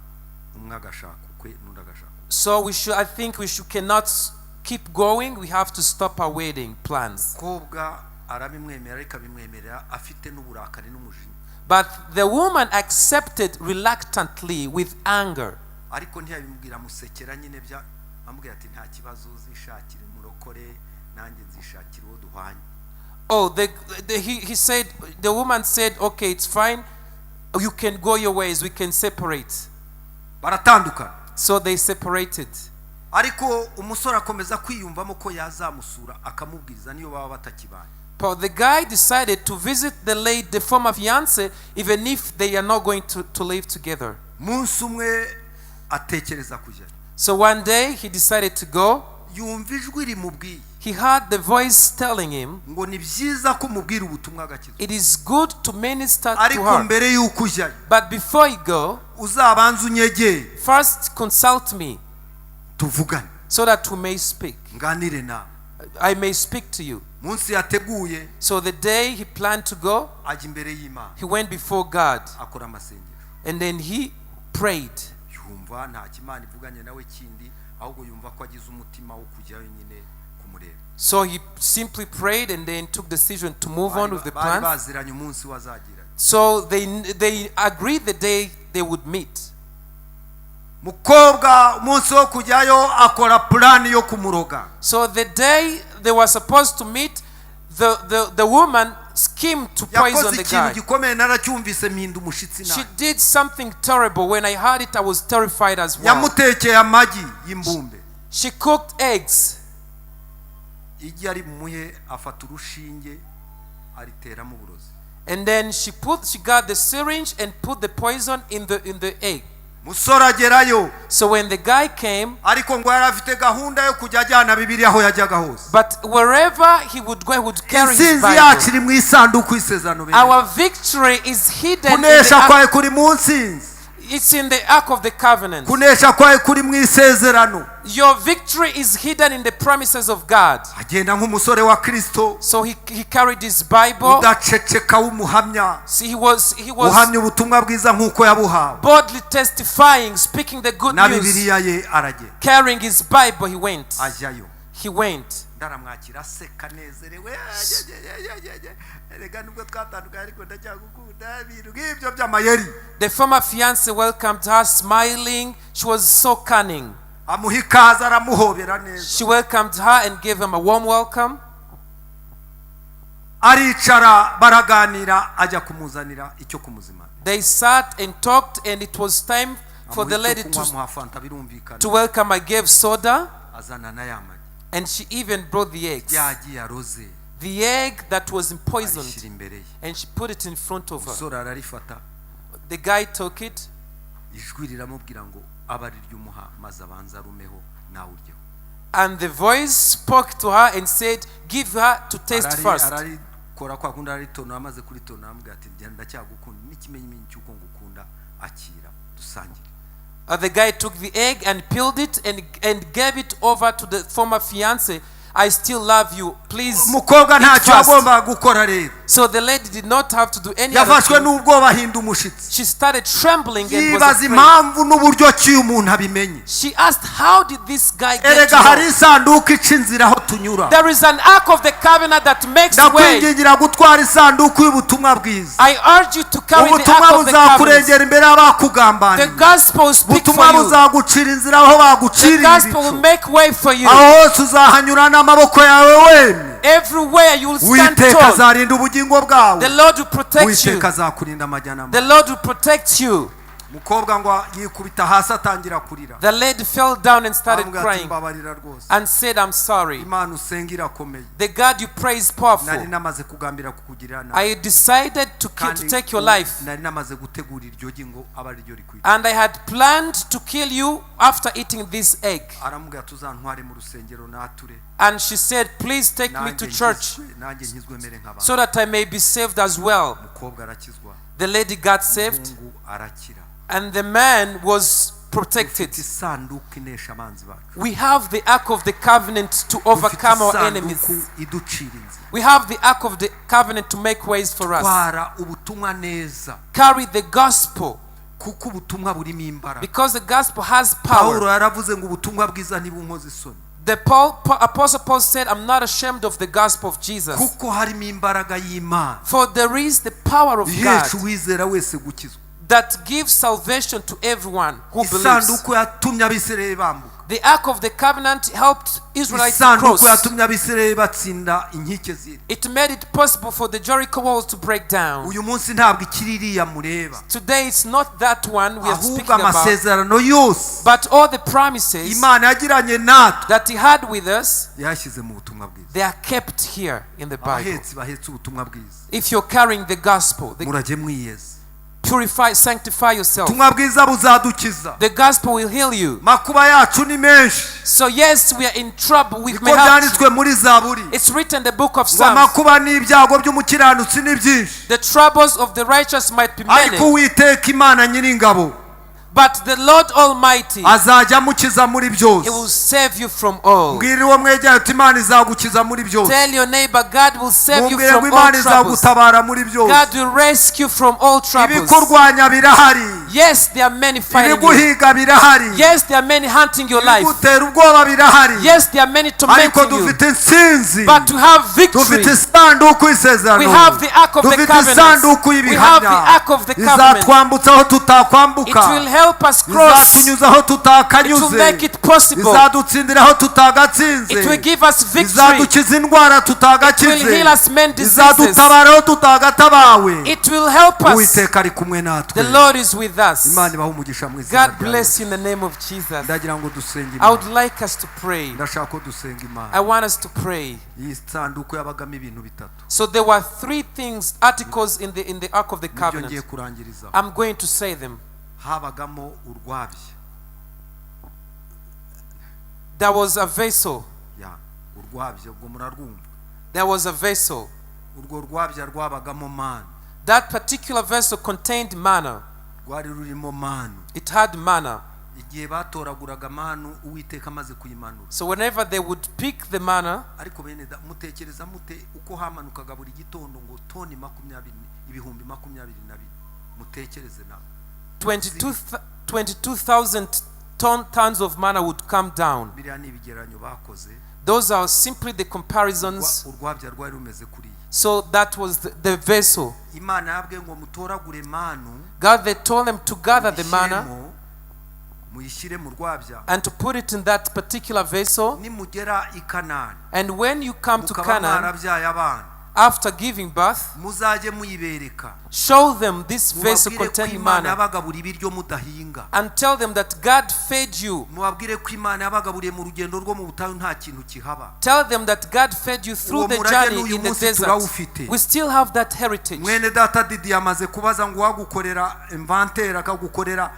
umwe agashaka ukwe n'undi agashaka. so I think we cannot keep going. We have to stop our wedding plans. Kobwa arabimwemera ariko abimwemerera afite n'uburakari n'umujinya. But the woman accepted reluctantly with anger. Ariko ntiyabimubwira musekera nyine bya ambwira ati nta kibazo uzishakire murokore nanjye nzishakira uwo duhanye. Oh, he said, the woman said, okay, it's fine. You can go your ways. We can separate. Baratandukana. So they separated. Ariko umusore akomeza kwiyumvamo ko yazamusura akamubwiriza niyo baba batakibanye. But the guy decided to visit the former fiance, even if they are not going to live together. Munsi umwe atekereza kujya. So one day he decided to go. Yumva ijwi rimubwiye. He heard the voice telling him, ngo ni byiza ko mubwira ubutumwa gakiza. it is good to minister to Ariko her. mbere yuko ujyayo. But before you go, uzabanza unyegeye. first consult me Tuvugane. so that we may speak. Nganire nawe. I may speak to you. Munsi yateguye. So the day he planned to go, ajya imbere y'Imana. he went before God Akora amasengesho. and then he prayed. Yumva nta kimana ivuganye nawe kindi ahubwo yumva ko agize umutima wo kujyayo nyine kumureba. So he simply prayed and then took decision to move on with the Bari plans. baziranye umunsi wazagira. So they agreed the day they would meet. mukobwa umunsi wo kujyayo akora plan yo kumuroga. So the day they were supposed to meet, the woman schemed to poison the guy. gikomeye naracyumvise mpinda umushitsi She did something terrible. When I heard it, I was terrified as well. yamutekeye amagi y'imbumbe. She cooked eggs. igi ari muhe afata urushinge ariteramo uburozi. And then she got the syringe and put the poison in the egg. musore agerayo. So when the guy came, ariko ngo yari afite gahunda yo kujya ajyana Bibiliya aho yajyaga hose. but wherever he would go, he would carry his insinzi yacu Bible. iri mu isanduku y'isezerano. Our victory is hidden in kunesha the kwawe ark. kuri mu nsinzi. It's in the ark of the covenant. kunesha kwawe kuri mu isezerano. Your victory is hidden in the promises of God. agenda nk'umusore wa Kristo. So he carried his Bible. udaceceka w'umuhamya. See, he was uhamya ubutumwa bwiza nk'uko yabuhawe. boldly testifying, speaking the good na news. Bibiliya ye aragenda. Carrying his Bible, he went. ajyayo. He went. ndaramwakira aseka nezerewe. erega nubwo twatandukanye ariko ndacyagukunda ibintu nk'ibyo by'amayeri. The former fiance welcomed her smiling. She was so cunning. amuha ikaze aramuhobera neza. She welcomed her and gave him a warm welcome. aricara baraganira ajya kumuzanira icyo kumuzima. They sat and talked, and it was time for the lady to welcome. I gave soda, azana na yamagi. and she even brought the eggs. yagiye aroze. The egg that was poisoned, ayishyira imbere ye. and she put it in front of her. umusore ararifata. The guy took it, ijwi riramubwira ngo aba ari ry'umuha maze abanza arumeho nawe uryeho. and the voice spoke to her and said, give her to taste first. ararikora kwa kundi araritona amaze kuritona amubwira ati njye ndacyagukunda n'ikimenyimenya cy'uko ngukunda akira dusangire. The guy took the egg and peeled it and gave it over to the former fiance. I still love you. Please umukobwa eat ntacyo fast. agomba gukora rero. So the lady did not have to do any other yafashwe thing. n'ubwoba ahinda umushitsi. She started trembling and was yibaza afraid. impamvu n'uburyo ki umuntu abimenye. She asked, how did this guy get erega to hari know? isanduku ica inzira aho tunyura. There is an ark of the covenant that makes way. ndakwingingira gutwara isanduku y'ubutumwa bwiza. I urge you to carry the ubutumwa ark of the covenant. buzakurengera imbere The y'abakugambaniye. gospel will speak for ubutumwa you. buzagucira inzira aho The bagucirira gospel will ibicu. make way for you. aho hose uzahanyura n'amaboko yawe wemye. Everywhere you will stand uwiteka tall. azarinda ubugingo The bwawe. Lord will protect you. uwiteka azakurinda amajyana The Lord will protect you. umukobwa ngo yikubita hasi atangira kurira. The lady fell down and started Aramubwira ati, crying mbabarira rwose. and said, I'm sorry. imana usenga irakomeye. The God you pray is powerful. nari namaze kugambira kukugirira nabi. I decided to take your life, nari namaze gutegura iryo gi ngo aba ari ryo rikwiriye. and I had planned to kill you after eating this egg. aramubwira tuzantware mu rusengero nature. And she said, please take me to church nanjye nkizwe mere nk'abantu. so that I may be saved as well. umukobwa arakizwa. The lady got saved, umuhungu arakira. and the man was protected. dufite isanduku inesha abanzi bacu. We have the ark of the covenant to overcome our dufite enemies. isanduku iducira inzira. We have the ark of the covenant to make ways for us. twara ubutumwa neza. Carry the gospel, kuko ubutumwa burimo imbaraga. because the gospel has Pawulo power. yaravuze ngo ubutumwa bwiza ntibunkoze isoni. Apostle Paul said, I'm not ashamed of the gospel of Jesus, kuko harimo imbaraga y'Imana for there is the power of God ihesha uwizera wese gukizwa. that gives salvation to everyone who believes. isanduku yatumye abisirayeli bambuka. The ark of the covenant helped Israelites to isanduku cross. yatumye abisirayeli batsinda inkike ziri. It made it possible for the Jericho walls to break down. uyu munsi ntabwo ikiri iriya mureba. Today it's not that one we are speaking ahubwo about, amasezerano yose but all the promises Imana yagiranye natwe that he had with us, yashyize mu butumwa bwiza. they are kept here in the Bible. abahetsi bahetse ubutumwa bwiza If you're carrying the gospel, murajye mwiyeza. purify, sanctify yourself. ubutumwa bwiza buzadukiza. The gospel will heal you. makuba yacu ni menshi. So yes, we are in trouble. We niko may have. byanditswe muri zaburi. It's written in the book of ngo Psalms. amakuba n'ibyago by'umukiranutsi ni byinshi. The troubles of the righteous might be ariko many, uwiteka Imana nyiringabo but the Lord Almighty, azajya amukiza muri He byose. will save you from all. mbwira uwo mwegera uti Imana izagukiza muri byose. Tell your neighbor, God will save you mumbwire ngo from all Imana troubles. izagutabara muri byose. God will rescue from all troubles. ibikurwanya birahari. Yes, there are many fighting you. ibiguhiga birahari. Yes, there are many hunting your life. ibigutera ubwoba birahari. Yes, there are many ariko tormenting you. dufite intsinzi. But to have victory, dufite isanduku y'isezerano. we have the ark of the dufite covenant. isanduku We have the y'ibihamya. ark of the covenant. izatwambutsa aho It tutakwambuka. will help us cross. izatunyuza aho It will tutakanyuze. make it possible. izadutsindira aho tutagatsinze. It will give us victory. izadukiza indwara It will tutagakize. heal us many diseases. izadutabara aho tutagatabawe. It will help us. uwiteka ari kumwe natwe. The Lord is with us. imana ibahe umugisha mu izina God rya bless Yesu. you in the name of Jesus. ndagira ngo dusenge I would imana. like us to pray. ndashaka ko dusenga imana. I want us to pray. iyi sanduku yabagamo ibintu bitatu. So there were three things, articles in the ark of the nibyo ngiye covenant. kurangiriza. I'm going to say them. habagamo urwabya. There was a vessel. ya urwabya ubwo murarwumva. There was a vessel. urwo rwabya rwabagamo manu. That particular vessel contained manna. rwari rurimo manu. It had manna. igihe batoraguraga manu uwiteka amaze kuyimanura. So whenever they would pick the manna, ariko bene mutekereza mute uko hamanukaga buri gitondo ngo toni 20 ibihumbi 22 mutekereze na 22,000 tons of manna would come down. biriya ni ibigeranyo bakoze. Those are simply the comparisons. urwabya rwari rumeze kuri. So that was the vessel. imana yabwiye ngo mutoragure manu. God, they told them to gather the manna muyishyire mu rwabya. and to put it in that particular vessel. nimugera i Kanani. And when you come to mukaba Canaan, mwarabyaye abana. after giving birth, muzajye muyibereka. show them this vessel mubabwire ko containing imana manna yabagabura ibiryo mudahinga. and tell them that God fed you. mubabwire ko imana yabagaburiye mu rugendo rwo mu butayu nta kintu kihaba. Tell them that God fed you through the journey in the desert. We still have that heritage. mwene data Didi yamaze kubaza ngo wagukorera inventaire akagukorera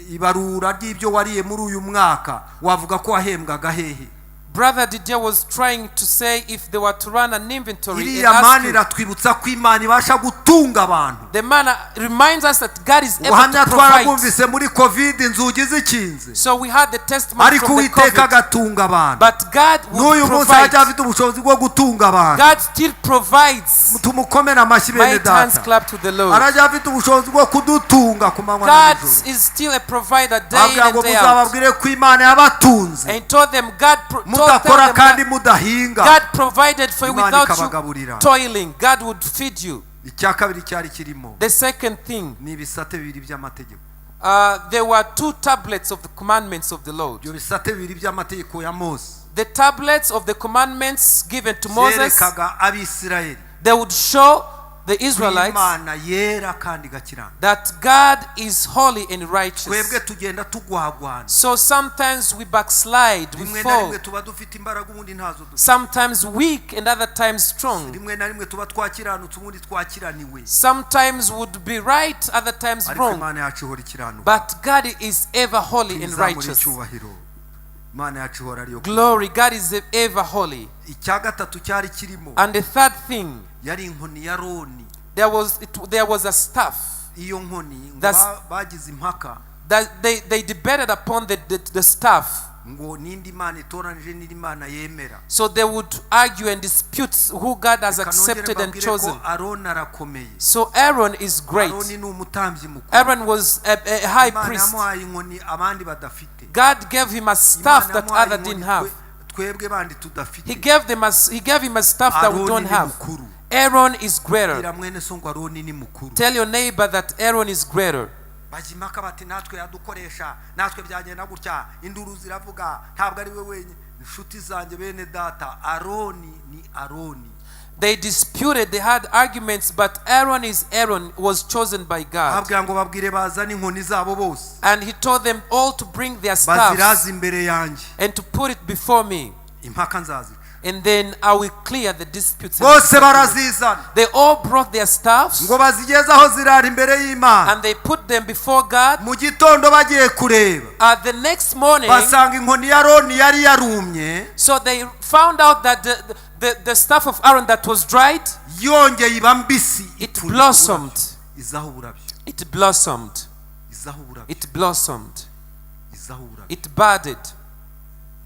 ibarura ry'ibyo wariye muri uyu mwaka wavuga ko wahembwaga hehe. Brother Didier was trying to say if they were to run an inventory and iriya ask mani you, iratwibutsa ko imana ibasha gutunga abantu. the manna reminds us that God is able ubuhamya to provide. twarabwumvise muri covid inzugi zikinze. So we had the testimony ariko from the uwiteka COVID. agatunga abantu. But God will n'uyu munsi provide. aracyafite ubushobozi bwo gutunga abantu. God still provides. tumukomere amashyi bene Might hands data. clap to the Lord. aracyafite ubushobozi bwo kudutunga ku manywa na God nijoro. is still a provider day in abwira ngo and day out. muzababwire ko imana yabatunze. And he told them God told mudakora them kandi that mudahinga. God provided for you Imana without ikabagaburira. you toiling. God would feed you. icya kabiri cyari kirimo The second thing, ni ibisate bibiri by'amategeko. there were 2 tablets of the commandments of the Lord. ibyo bisate bibiri by'amategeko ya Mose The tablets of the commandments given to Moses, byerekaga abisirayeli they would show the Israelites imana yera kandi igakirana. that God is holy and righteous. twebwe tugenda tugwagwana. So sometimes we backslide, we rimwe na fall. rimwe tuba dufite imbaraga ubundi ntazo dufite. Sometimes weak and other times strong. rimwe na rimwe tuba twakiranutse ubundi twakiraniwe. Sometimes would be right, other times ariko wrong. imana yacu ihora ikiranuka. But God is ever holy and Tuyizamure righteous. icyubahiro. imana yacu ihora ariyo. Glory, God is ever holy. icya gatatu cyari kirimo And the third thing, yari inkoni ya Aroni. there was a staff iyo nkoni ngo That's- bagize impaka that they debated upon the staff. ngo n'indi mana itoranije n'indi mana yemera. So they would argue and dispute who God has Reka nongere accepted and mbabwire chosen. ko Aroni arakomeye. So Aaron is great. Aroni ni umutambyi mukuru. Aaron was a high Imana priest. yamuhaye inkoni abandi badafite. God gave him a staff Imana that yamuhaye other inkoni didn't have. twebwe bandi tudafite. He gave him a staff that we Aroni don't ni have. mukuru. Aaron is greater. Bwira mwene so ngo Aroni ni mukuru. Tell your neighbor that Aaron is greater. bajya impaka bati natwe yadukoresha natwe byagenda gutya induru ziravuga ntabwo ari we wenyine. inshuti zanjye bene data Aroni ni Aroni. They disputed, they had arguments, but Aaron was chosen by God. ababwira ngo babwire bazane inkoni zabo bose And he told them all to bring their baziraze staffs imbere yanjye and to put it before me. impaka nzazica. And then I will clear the disputes. bose barazizana They all brought their staffs ngo bazigeze aho zirara imbere y'Imana. and they put them before God. mu gitondo bagiye kureba The next morning, basanga inkoni ya Aroni yari yarumye so they found out that the staff of Aaron that was dried, yongeye iba mbisi. it blossomed. izaho uburabyo It blossomed. izaho uburabyo It blossomed. izaho uburabyo. It budded.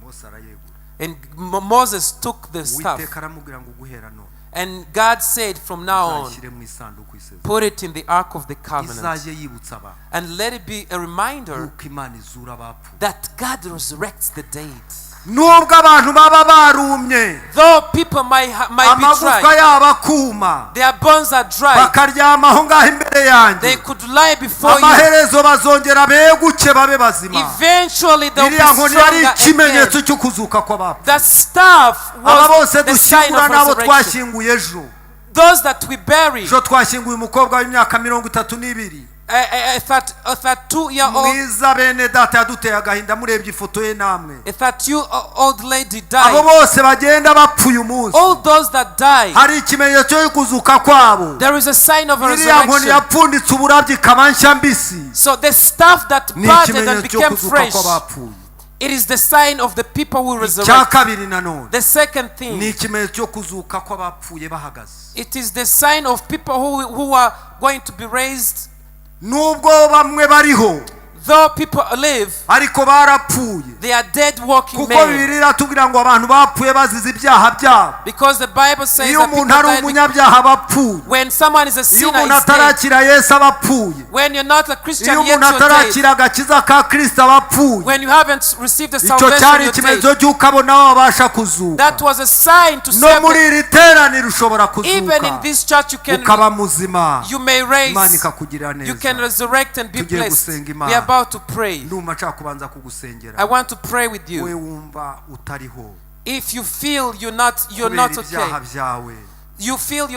Mose arayegura And Moses took the staff. Uwiteka aramubwira ngo guhera none And God said, from now on, uzashyire mu isanduku y'isezerano put it in the Ark of the Covenant. izajye yibutsa abantu And let it be a reminder yuko Imana izura abapfuye that God resurrects the dead. nubwo abantu baba barumye Though people might be amagufwa dry, yabo akuma their bones are dry, bakaryama aho ngaho imbere they yanjye could lie before you. amaherezo bazongera beguke babe bazima Eventually they'll be iriya nkoni yari stronger ikimenyetso again. cyo kuzuka kw'abapfuye The staff aba was bose the sign dushyingura of n'abo resurrection. twashyinguye ejo Those that we bury, ejo twashyinguye umukobwa w'imyaka 32 a 32-year-old, mwiza bene data yaduteye agahinda murebye ifoto ye namwe a 32-year-old lady abo died. bose bagenda bapfuye umunsi All those that die, hari ikimenyetso cyo kuzuka kwabo there is a sign of a iriya nkoni resurrection. yapfunditse uburabyo ikaba nshya mbisi So the staff that ni budded and ikimenyetso cyo became kuzuka fresh, kw'abapfuye it is the sign of the people who icya resurrect. kabiri nanone The second ni thing, ikimenyetso cyo kuzuka kw'abapfuye bahagaze it is the sign of people who are going to be raised. nubwo bamwe bariho Though people live, ariko barapfuye they are dead walking kuko men. Bibiliya iratubwira ngo abantu bapfuye bazize ibyaha byabo Because the Bible says iyo that people umuntu ari die umunyabyaha aba apfuye when someone is a iyo sinner, umuntu is dead. atarakira Yesu aba apfuye When you're not a Christian iyo yet, umuntu you're dead. atarakira agakiza ka Kristo aba apfuye When you haven't received the icyo salvation, cyari you're ikimenyetso dead. cy'uko abo nabo babasha kuzuka That was a sign to no say muri that iri teraniro ushobora even in kuzuka this church ukaba muzima you may Imana raise, ikakugirira you can neza resurrect and be Tugiye blessed. gusenga We Imana. are about to pray. ndumva nshaka kubanza kugusengera I want to pray with we you. wumva utariho If you feel you're not kubera okay, ibyaha byawe you feel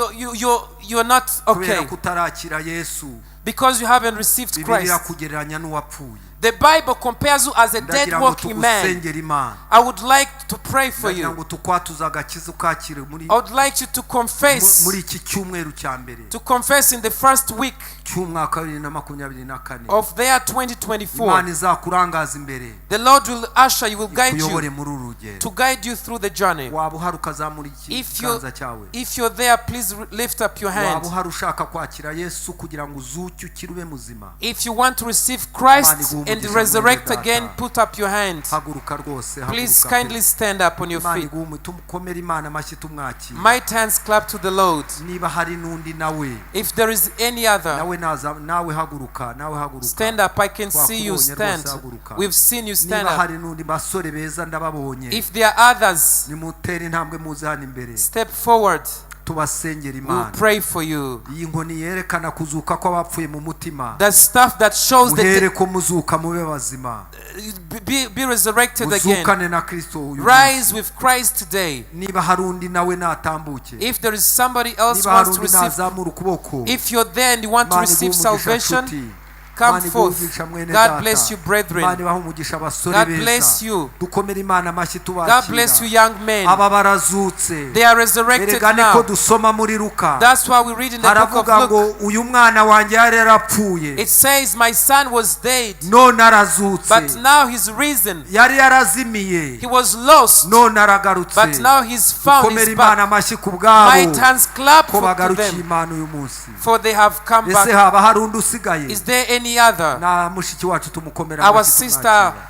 you're not kubera okay kutarakira Yesu because you haven't received Bibiliya Christ. kugereranya n'uwapfuye The Bible compares you as a dead ndagira ngo walking man. tugusengere Imana I would like to pray for ndagira you. ngo tukwatuza agakiza ukakire muri I would like you to confess, muri iki cyumweru cya mbere to confess in the first week cy'umwaka wa 2024 of the year Imana 2024. izakurangaza imbere The Lord will usher you, will guide ikuyobore you, muri uru rugendo to guide you through the journey. waba uhari ukazamura ikiganza cyawe If you're there, please lift up your hand. waba uhari ushaka kwakira Yesu kugira ngo uzuke ukire ube muzima If you want to receive Christ and resurrect again, put up your hand. haguruka rwose Please haguruka kindly stand up on your Imana feet. igume tumukomere Imana amashyi tumwakira Might hands clap to the Lord. niba hari n'undi nawe If there is any other, nawe haguruka stand up. I can see you stand. We've seen you stand niba up. hari n'undi basore beza ndababonye If there are others, nimutere intambwe muze hano imbere step forward. tubasengera We'll Imana pray for you. iyi nkoni yerekana kuzuka kw'abapfuye mu mutima The stuff that shows uhere that ko muzuka mube bazima be resurrected again. muzukane na Kristo uyu Rise munsi. with Christ today. niba hari undi nawe natambuke If there is somebody else niba hari wants to undi receive, nazamura ukuboko if you're there and you want to Imana receive iguhe umugisha salvation, nshuti. come Imana iguhe forth. umugisha mwene God data. bless you, Imana brethren. ibahe umugisha abasore God beza bless you. dukomere Imana amashyi God bless you, tubakira young men. aba barazutse They are resurrected erega niko now. dusoma muri Luka That's why we read in the book of haravuga ngo Luke. uyu mwana wanjye yari yarapfuye It says, my son was dead, none arazutse but now he's risen. yari yarazimiye He was lost, none aragarutse but now he's found. dukomere He's Imana back. amashyi ku bwabo Might hands clap ko to bagarukiye them, Imana uyu munsi for they have come ese back. haba hari undi usigaye Is there any other? na mushiki wacu tumukomera Our amashyi sister, tumwakira.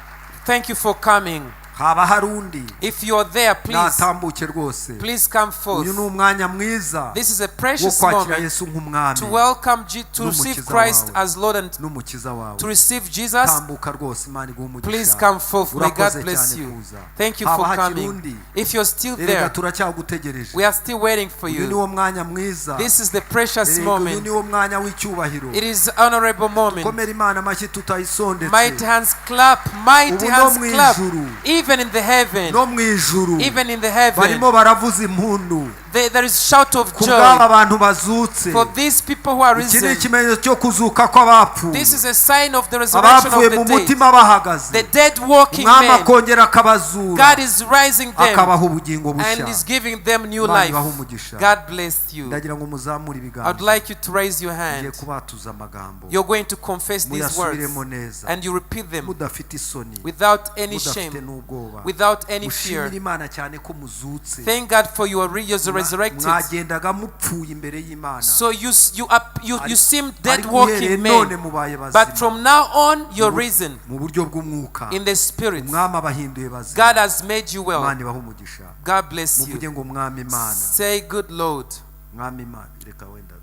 thank you for coming. haba hari undi If you're there, please, natambuke rwose please come uyu ni forth. umwanya mwiza This is a wo precious kwakira moment Yesu nk'umwami to welcome, to receive n'umukiza Christ wawe. as Lord and n'umukiza wawe to receive Jesus. tambuka rwose Imana iguhe umugisha Please come forth. May God urakoze bless cyane you. kuza Thank you haba for hakiri coming. undi If you're still erega there, turacyagutegereje we are still waiting for uyu ni you. wo mwanya mwiza This is the precious erega uyu moment. ni wo mwanya w'icyubahiro It is honorable moment. komera Imana amashyi tutayisondetse Mighty hands clap, mighty Ubu no hands mu clap. ijuru. Even in the heaven, no mu ijuru even in the heaven, barimo baravuza impundu there is shout of ku bw'aba joy bantu bazutse for these people who are iki ni risen. ikimenyetso cyo kuzuka kw'abapfuye This is a sign of the resurrection abapfuye of mu the dead. mutima bahagaze The dead walking umwami men. akongera akabazura God is rising them akabaha ubugingo and bushya is giving them new Imana life. ibahe umugisha. God bless you. ndagira ngo muzamure I would ibiganza like you to raise your ngiye hand. kubatuza amagambo You're going to confess these words muyasubiremo neza and you repeat them mudafite isoni without any mudafite shame, n'ubwoba without any mushimire fear. Imana cyane ko muzutse Thank God for your resurrection resurrected. mwagendaga mupfuye imbere y'Imana, So you seem dead ariko uhereye walking none men, mubaye but bazima from now on you're risen mu buryo bw'umwuka. in the spirit. Umwami abahinduye bazima. God has made you well. Imana ibahe umugisha. God bless Muvuge you. ngo Mwami Imana, Say, good Lord. Mwami Imana, reka wenda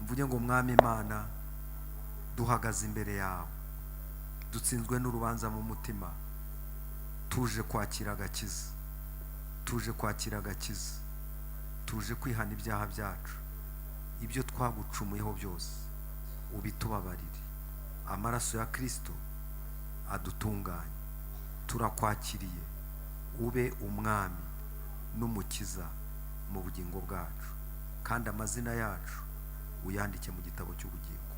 mvuge ngo Mwami Imana, duhagaze imbere yawe, dutsinzwe n'urubanza mu mutima, tuje kwakira agakiza, tuje kwakira agakiza, tuje kwihana ibyaha byacu, ibyo twagucumuyeho byose ubitubabarire. Amaraso ya Kristo adutunganye, turakwakiriye, ube umwami n'umukiza mu bugingo bwacu, kandi amazina yacu uyandike mu gitabo cy'ubugingo,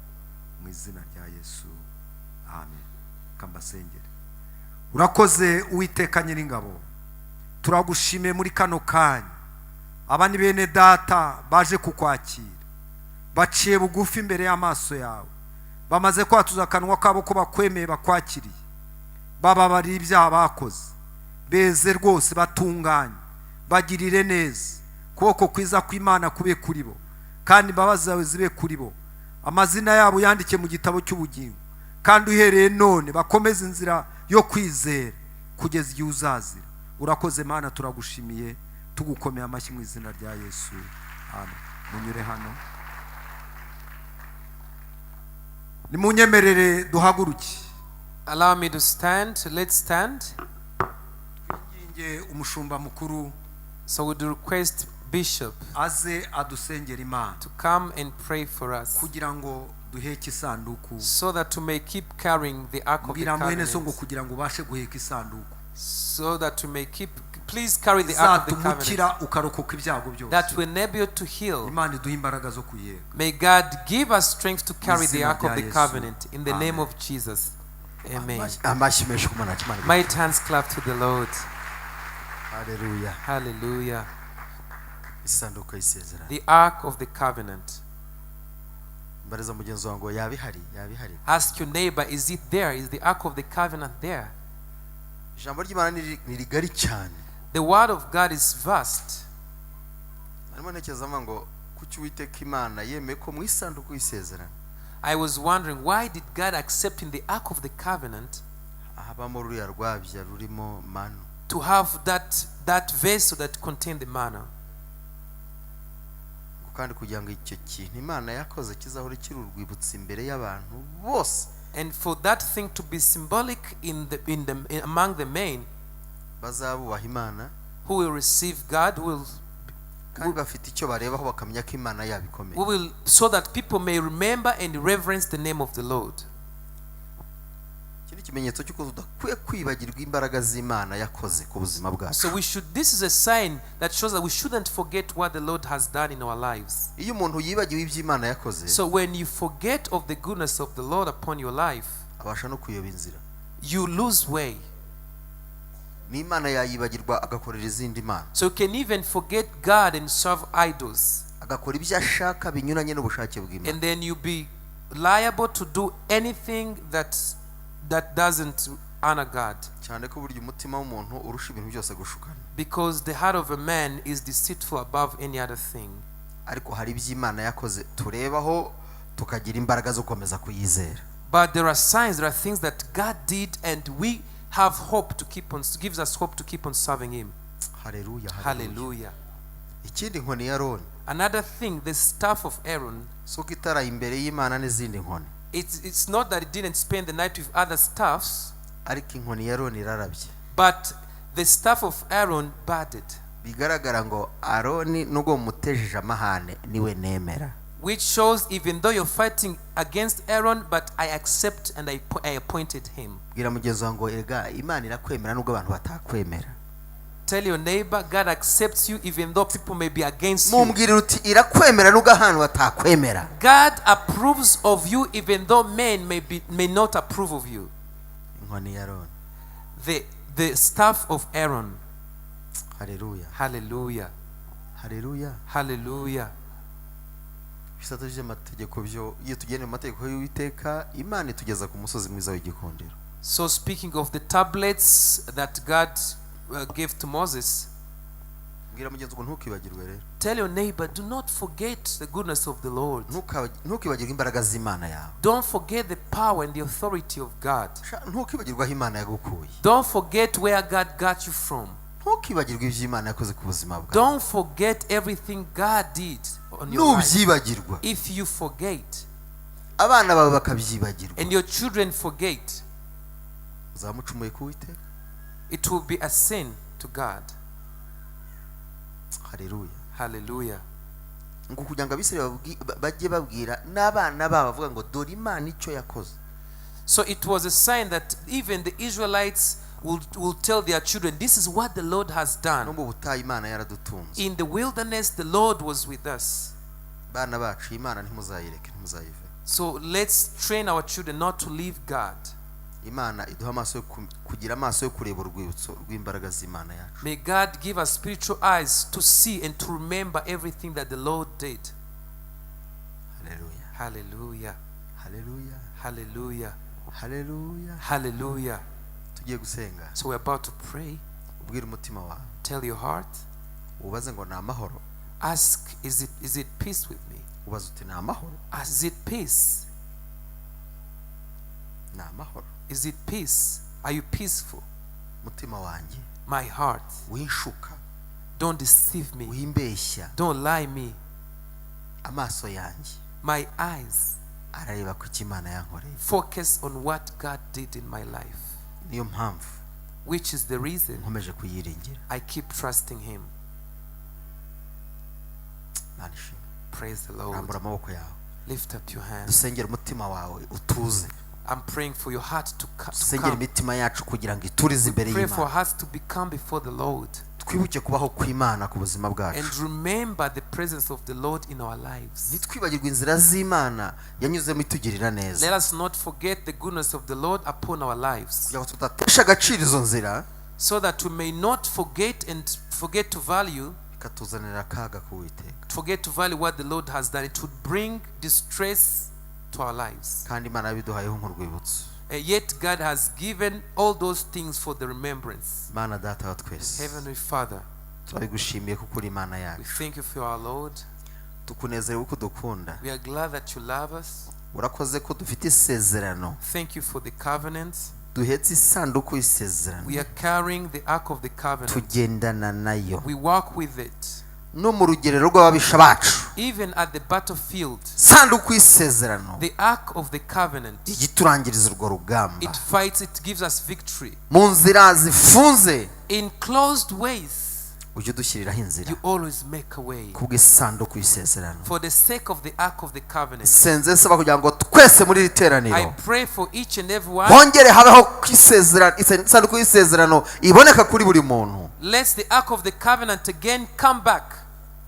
mu izina rya Yesu, amen. Kambasengere. Urakoze Uwiteka Nyiringabo, turagushimiye muri kano kanya. Abani bene data baje kukwakira, baciye bugufi imbere y'amaso yawe, bamaze kwatuza akanwa kabo ko bakwemeye bakwakiriye, bababarira ibyaha bakoze, beze rwose batunganye, bagirire neza. Kuboko kwiza kw'Imana kube kuri bo, kandi imbabazi zawe zibe kuri bo. Amazina yabo yandike mu gitabo cy'ubugingo, kandi uhereye none bakomeze inzira yo kwizera kugeza igihe uzazira. Urakoze Mana, turagushimiye, tugukomeye amashyi mu izina rya Yesu, amen. Munyure hano, nimunyemerere duhaguruke. Allow me to stand. Let's stand. Twinginge umushumba mukuru So we do request Bishop aze adusengera Imana, to come and pray for us, kugira ngo duheke isanduku. so that we may keep carrying the ark of the Mbwira mwene so ngo covenant, kugira ngo ubashe guheka isanduku, so that we may keep, please carry the ark of the covenant, zatumukira ukarokoka ibyago that byose. we enable you to heal. Imana iduhe imbaraga zo kuyeka. May God give us strength to carry the Izina ark of rya the Yesu. covenant in the name Amen. of Jesus. Amen. Amashyi menshi ku Mana cyane. Might hands clap to the Lord. Haleluya. Hallelujah. Isanduku y'isezerano. The ark of the covenant. Mbariza mugenzi wangu yabihari. Ask your neighbor, is it there? Is the ark of the covenant there? Ijambo ry'Imana ni rigari cyane. The word of God is vast. Arimo ntekereza ngo kuki Uwiteka Imana yemeye ko mu isanduku y'isezerano I was wondering, why did God accept in the ark of the covenant habamo ruriya rwabya rurimo manu, to have that vessel that contained the manna? kandi kugira ngo icyo kintu Imana yakoze kizahora kiri urwibutso imbere y'abantu bose, And for that thing to be symbolic among the men bazabubaha Imana who will receive God, kandi bafite icyo barebaho bakamenya ko Imana yabikomeye. so that people may remember and reverence the name of the Lord. Iki ni ikimenyetso cy'uko tudakwiye kwibagirwa imbaraga z'Imana yakoze ku buzima bwacu. So this is a sign that shows that we shouldn't forget what the Lord has done in our lives. Iyo umuntu yibagiwe ibyo Imana yakoze, So when you forget of the goodness of the Lord upon your life, abasha no kuyoba inzira. you lose way. N'Imana yayibagirwa agakorera izindi mana, So you can even forget God and serve idols. agakora ibyo ashaka binyuranye n'ubushake bw'Imana. And then you be liable to do anything that doesn't honor God. Cyane ko burya umutima w'umuntu urusha ibintu byose gushukana. Because the heart of a man is deceitful above any other thing. Ariko hari ibyo Imana yakoze turebaho tukagira imbaraga zo gukomeza kuyizera. But there are signs, there are things that God did, and we have hope to keep on, gives us hope to keep on serving Him. Haleluya. Hallelujah. Ikindi nkoni ya Aroni, Another thing, the staff of Aaron, so kitara imbere y'Imana n'izindi nkoni, it's not that it didn't spend the night with other staffs, ariko inkoni ya Aroni irarabye. but the staff of Aaron budded, Bigaragara ngo Aroni nubwo mutejeje amahane niwe nemera. which shows even though you're fighting against Aaron, but I accept and I appointed him. Bwira mugenzi wangu ega Imana irakwemera nubwo abantu batakwemera. Tell your neighbor, God accepts you even though people may be against you. Mumbwira uti irakwemera nubwo ahantu batakwemera. God approves of you even though men may not approve of you. Inkoni ya Aroni. The staff of Aaron. Haleluya. Hallelujah. Haleluya. Hallelujah. Bisata by'amategeko byo iyo tugene mu mategeko y'Uwiteka, Imana itugeza ku musozi mwiza w'igikondero. So speaking of the tablets that God gave to Moses, mbwira mugenzi ngo ntukibagirwe rero. Tell your neighbor, do not forget the goodness of the Lord. Ntukibagirwe imbaraga z'Imana yawe. Don't forget the power and the authority of God. Ntukibagirwe aho Imana yagukuye. Don't forget where God got you from. Ntukibagirwe ibyo Imana yakoze ku buzima bwawe. Don't forget everything God did on your life. Nubyibagirwa. If you forget, abana bawe bakabyibagirwa, and your children forget, uzamucumuye ku Uwiteka. it will be a sin to God. Haleluya. Hallelujah. Ngo kugira ngo Abisirayeli bajye babwira n'abana babo bavuga ngo dore Imana icyo yakoze. So it was a sign that even the Israelites will tell their children, this is what the Lord has done. No mu butayu Imana yaradutunze. In the wilderness, the Lord was with us. Bana bacu Imana ntimuzayireke, ntimuzayive. So let's train our children not to leave God. Imana iduha amaso yo kugira amaso yo kureba urwibutso rw'imbaraga z'Imana yacu. May God give us spiritual eyes to see and to remember everything that the Lord did. Hallelujah. Hallelujah. Hallelujah. Hallelujah. Hallelujah. Hallelujah. Tugiye gusenga. So we're about to pray. Ubwira umutima wawe. Tell your heart. Ubaze ngo ni amahoro. Ask, is it peace with me? Ubaze uti ni amahoro. Is it peace? Ni amahoro. Is it peace? Are you peaceful? Mutima wanjye. My heart. Winshuka. Don't deceive me. Wimbeshya. Don't lie me. Amaso yanjye. My eyes arareba ku Imana yankoreye. focus on what God did in my life. Niyo mpamvu. Which is the reason nkomeje kuyiringira. I keep trusting Him. Praise the Lord. Rambura amaboko yawe. Lift up your hands. Dusengera umutima wawe utuze. I'm praying for your heart to come. Dusengera imitima yacu kugira ngo iturize imbere y'Imana. Pray for hearts to become before the Lord. Twibuke kubaho kw'Imana ku buzima bwacu. And remember the presence of the Lord in our lives. Nitwibagirwe inzira z'Imana yanyuzemo itugirira neza. Let us not forget the goodness of the Lord upon our lives. Kugira ngo tudatesha agaciro izo nzira. So that we may not forget to value. Ikatuzanira akaga ku Uwiteka. Forget to value what the Lord has done. It would bring distress to our lives. Kandi Imana yabiduhayeho nk'urwibutso. Yet God has given all those things for the remembrance. Mana data wa twese. Heavenly Father, turabigushimiye kuko uri Imana we yacu. thank you for our Lord. Tukunezerewe ko dukunda. We are glad that you love us. Urakoze ko dufite isezerano. Thank you for the covenant. Duhetse isanduku y'isezerano. We are carrying the ark of the covenant. Tugendana nayo. We walk with it. No mu rugerero rw'ababisha bacu. Even at the battlefield, sanduku y'isezerano. the ark of the covenant, igiturangiriza urwo rugamba. it fights, it gives us victory. Mu nzira zifunze. In closed ways, ujye dushyiriraho inzira. you always make a way. Kubw'isanduku y'isezerano. For the sake of the ark of the covenant, senze saba kugira ngo twese muri iri teraniro. I pray for each and every one. Hongere habeho kwisezerano, isanduku y'isezerano iboneka kuri buri muntu. Let the ark of the covenant again come back.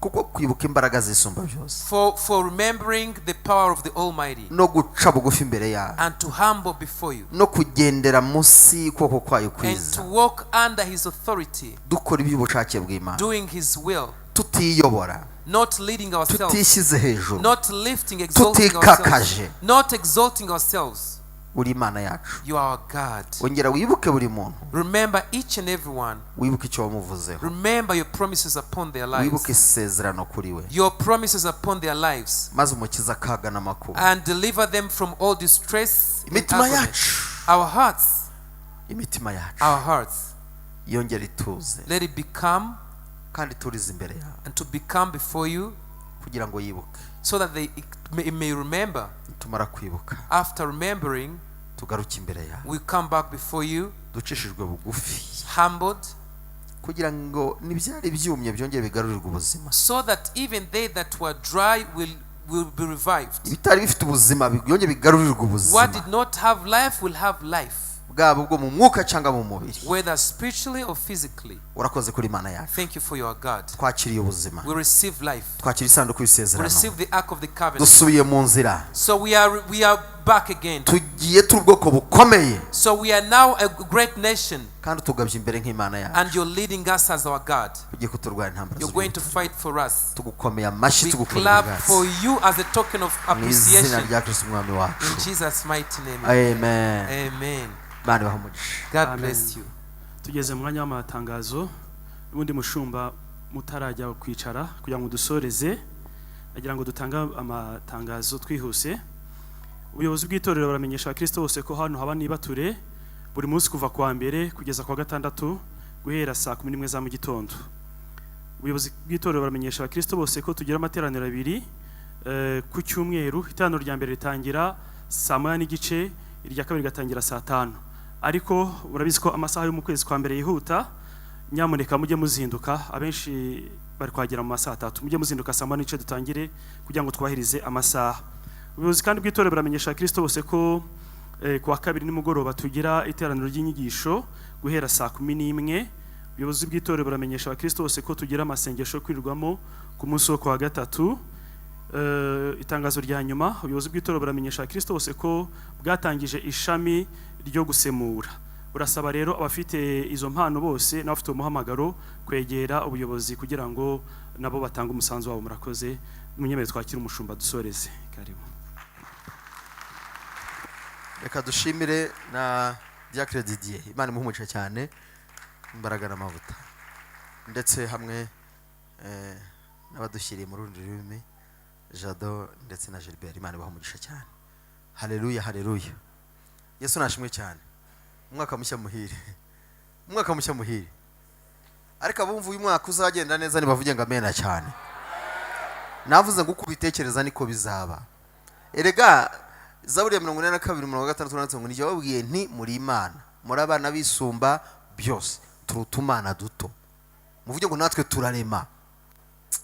Kuko kwibuka imbaraga zisumba byose. For remembering the power of the Almighty. No guca bugufi imbere yawe. And to humble before you. No kugendera munsi y'ukuboko kwayo kwiza. And to walk under His authority. Dukora iby'ubushake bw'Imana. Doing His will. Tutiyobora. Not leading ourselves. Tutishyize hejuru. Not lifting, exalting ourselves. Not exalting ourselves. Uri Imana yacu. You are our God. Wongera wibuke buri muntu. Remember each and every one. Wibuke icyo wamuvuzeho. Remember your promises upon their lives. Wibuke isezerano kuri we. Your promises upon their lives. Maze umukiza akaga n'amakuba. And deliver them from all distress. Imitima yacu. Our hearts. Imitima yacu. Our hearts. Yongera ituze. Let it become. Kandi turize imbere yawe. And to become before you. Kugira ngo yibuke. So that they may remember. Tumara kwibuka. After remembering, tugaruke imbere yawe. We come back before you. Ducishijwe bugufi. Humbled. Kugira ngo nibyari byumye byongere bigarurirwe ubuzima. So that even they that were dry will be revived. Ibitari bifite ubuzima byongere bigarurirwe ubuzima. What did not have life will have life. Bwabo bwo mu mwuka cyangwa mu mubiri. Whether spiritually or physically. Urakoze kuri Imana yacu. Thank you for your God. Twakiriye ubuzima. We receive life. Twakiriye isanduku y'isezerano. We receive the ark of the covenant. Dusubiye mu nzira. So we are back again. Tugiye turi ubwoko bukomeye. So we are now a great nation. Kandi tugabye imbere nk'Imana yacu. And you're leading us as our God. Ugiye kuturwanya intambara. You're going to fight for us. Tugukomeye amashyi tugukomeye. We clap for you as a token of appreciation. Mu izina rya Kristo umwami wacu. In Jesus' mighty name. Amen. Amen. God bless you. Tugeze mu mwanya w'amatangazo. Ubundi mushumba mutarajya kwicara kugira ngo dusoreze agira ngo dutange amatangazo twihuse. Ubuyobozi bw'itorero baramenyesha abakristo bose ko hano haba nibature buri munsi kuva kwa mbere kugeza kwa gatandatu guhera saa 11 za mu gitondo. Ubuyobozi bw'itorero baramenyesha abakristo bose ko tugira amateraniro abiri ku cyumweru. Iteraniro rya mbere ritangira saa 9:30, irya kabiri gatangira saa 5. Ariko urabizi ko amasaha yo mu kwezi kwa mbere yihuta, nyamuneka mujye muzinduka, abenshi bari kwagera mu masaha 3. Mujye muzinduka saa 9:30 dutangire kugira ngo twahirize amasaha. Ubuyobozi kandi bw'itorero baramenyesha abakristo bose ko kuwa kabiri nimugoroba tugira iteraniro ry'inyigisho guhera saa 11. Ubuyobozi bw'itorero baramenyesha abakristo bose ko tugira amasengesho kwirirwamo ku munsi wo kwa gatatu. Itangazo rya nyuma, ubuyobozi bw'itorero baramenyesha abakristo bose ko bwatangije ishami ryo gusemura. Burasaba rero abafite izo mpano bose n'abafite umuhamagaro kwegera ubuyobozi kugira ngo nabo batanga umusanzu wabo. Murakoze. Munyemere twakira umushumba dusoreze. Karibu. Reka dushimire na Diacre Didier, Imana imuhumugisha cyane, imbaraga n'amavuta, ndetse hamwe n'abadushyiriye mu rundi rurimi Jado ndetse na Gilbert. Imana ibaha cyane. Haleluya, haleluya. Yesu nashimwe cyane. Umwaka mushya muhire, umwaka mushya muhire. Ariko abumva uyu mwaka uzagenda neza nibavuge ngo amena cyane. Navuze ngo uko ubitekereza niko bizaba. Erega Zaburi ya 42:6 ngo nijye wabwiye nti muri Imana, muri abana bisumba byose, turutumana duto. Muvuge ngo natwe turarema,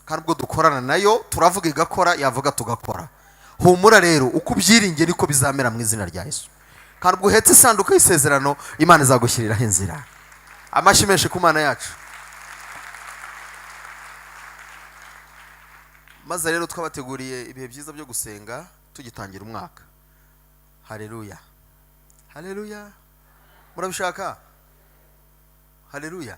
kandi ubwo dukorana nayo turavuga igakora, yavuga tugakora. Humura rero, uko ubyiringiye niko bizamera mu izina rya Yesu. Kandi ubwo uhetse isanduku y'isezerano, Imana izagushyiriraho inzira. Amashyi menshi ku Mana yacu. Maze rero twabateguriye ibihe byiza byo gusenga tugitangira umwaka. Haleluya, haleluya. Murabishaka? Haleluya.